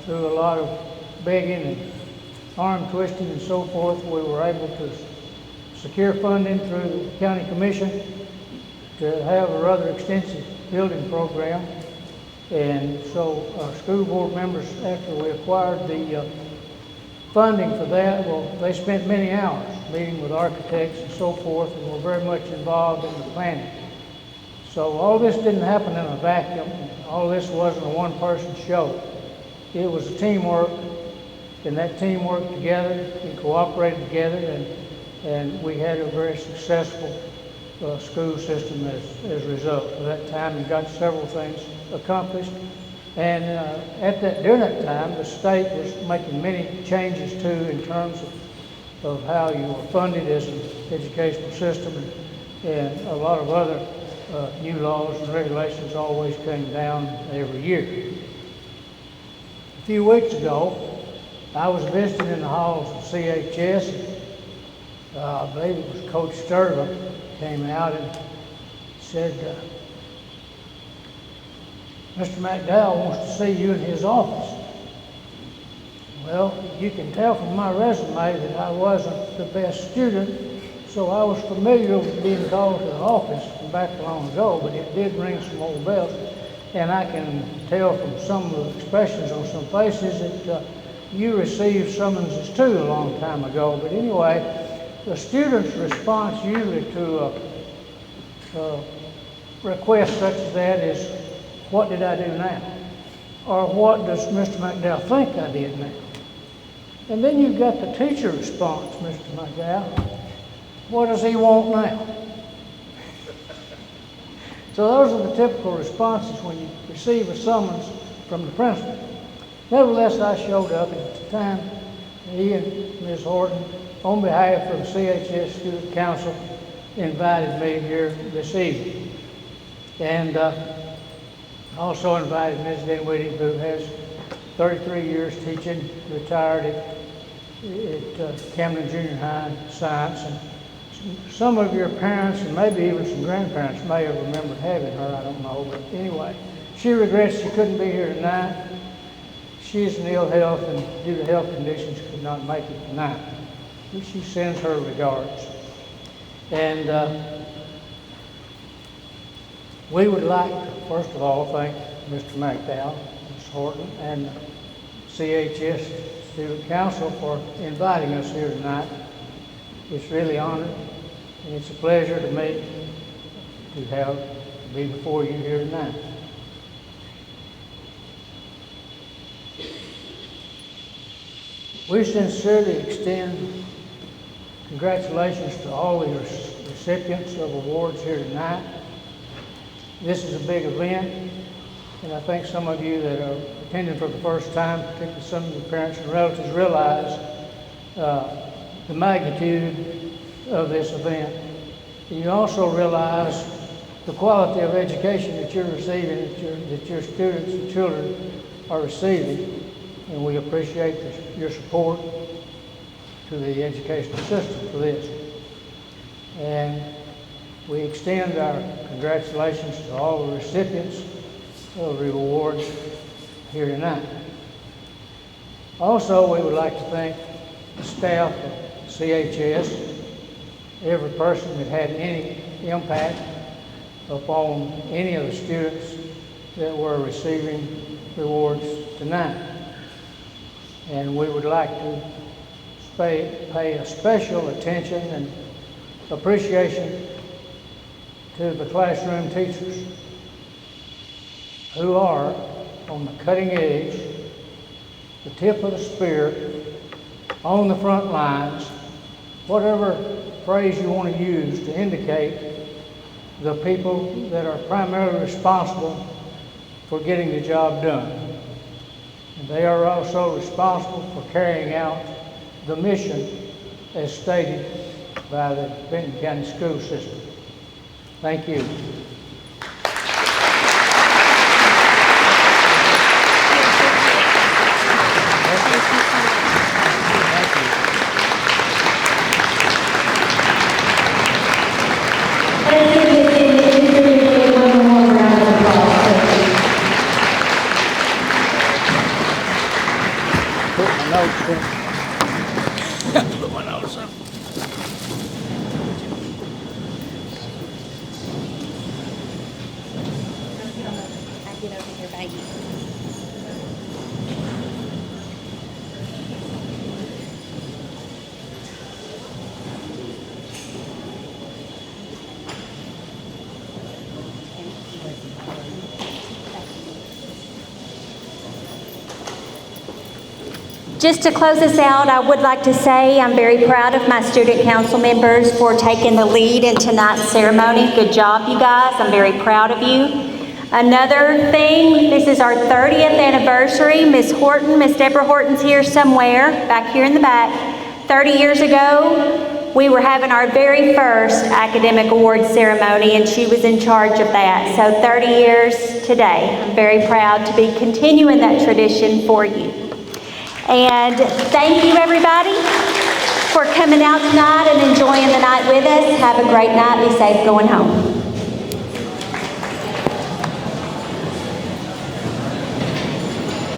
through a lot of begging and arm twisting and so forth, we were able to secure funding through the county commission to have a rather extensive building program. And so our school board members, after we acquired the funding for that, well, they spent many hours meeting with architects and so forth, and were very much involved in the planning. So all this didn't happen in a vacuum. All this wasn't a one-person show. It was a teamwork, and that team worked together and cooperated together, and we had a very successful school system as a result of that time, and got several things accomplished. And during that time, the state was making many changes too in terms of how you were funded as an educational system, and a lot of other new laws and regulations always came down every year. A few weeks ago, I was visiting in the halls of CHS. I believe it was Coach Sterling came out and said, "Mr. McDowell wants to see you in his office." Well, you can tell from my resume that I wasn't the best student, so I was familiar with being called to the office from back long ago, but it did ring some old bells. And I can tell from some of the expressions on some faces that you received summonses too a long time ago. But anyway, the student's response usually to a request such as that is, "What did I do now?" Or, "What does Mr. McDowell think I did now?" And then you've got the teacher response, "Mr. McDowell, what does he want now?" So those are the typical responses when you receive a summons from the principal. Nevertheless, I showed up, and at the time, he and Ms. Horton, on behalf of the CHS Student Council, invited me here this evening. And also invited Ms. Dinwiddie, who has 33 years teaching, retired at Camden Junior High Science. And some of your parents, and maybe even some grandparents, may have remembered having her, I don't know. But anyway, she regrets she couldn't be here tonight. She's in ill health, and due to health conditions could not make it tonight. She sends her regards. And we would like to, first of all, thank Mr. McDowell, Ms. Horton, and CHS Student Council for inviting us here tonight. It's really honored, and it's a pleasure to be before you here tonight. We sincerely extend congratulations to all the recipients of awards here tonight. This is a big event, and I think some of you that are attending for the first time, particularly some of your parents and relatives, realize the magnitude of this event. And you also realize the quality of education that you're receiving, that your students and children are receiving, and we appreciate your support to the educational system for this. And we extend our congratulations to all the recipients of the awards here tonight. Also, we would like to thank the staff of CHS, every person that had any impact upon any of the students that were receiving the awards tonight. And we would like to pay a special attention and appreciation to the classroom teachers who are on the cutting edge, the tip of the spear, on the front lines, whatever phrase you want to use to indicate the people that are primarily responsible for getting the job done. And they are also responsible for carrying out the mission as stated by the Benton County school system. Thank you. Just to close us out, I would like to say I'm very proud of my student council members for taking the lead in tonight's ceremony. Good job, you guys. I'm very proud of you. Another thing, this is our 30th anniversary. Miss Deborah Horton's here somewhere, back here in the back. 30 years ago, we were having our very first academic awards ceremony, and she was in charge of that. So 30 years today. I'm very proud to be continuing that tradition for you. And thank you, everybody, for coming out tonight and enjoying the night with us. Have a great night. Be safe going home.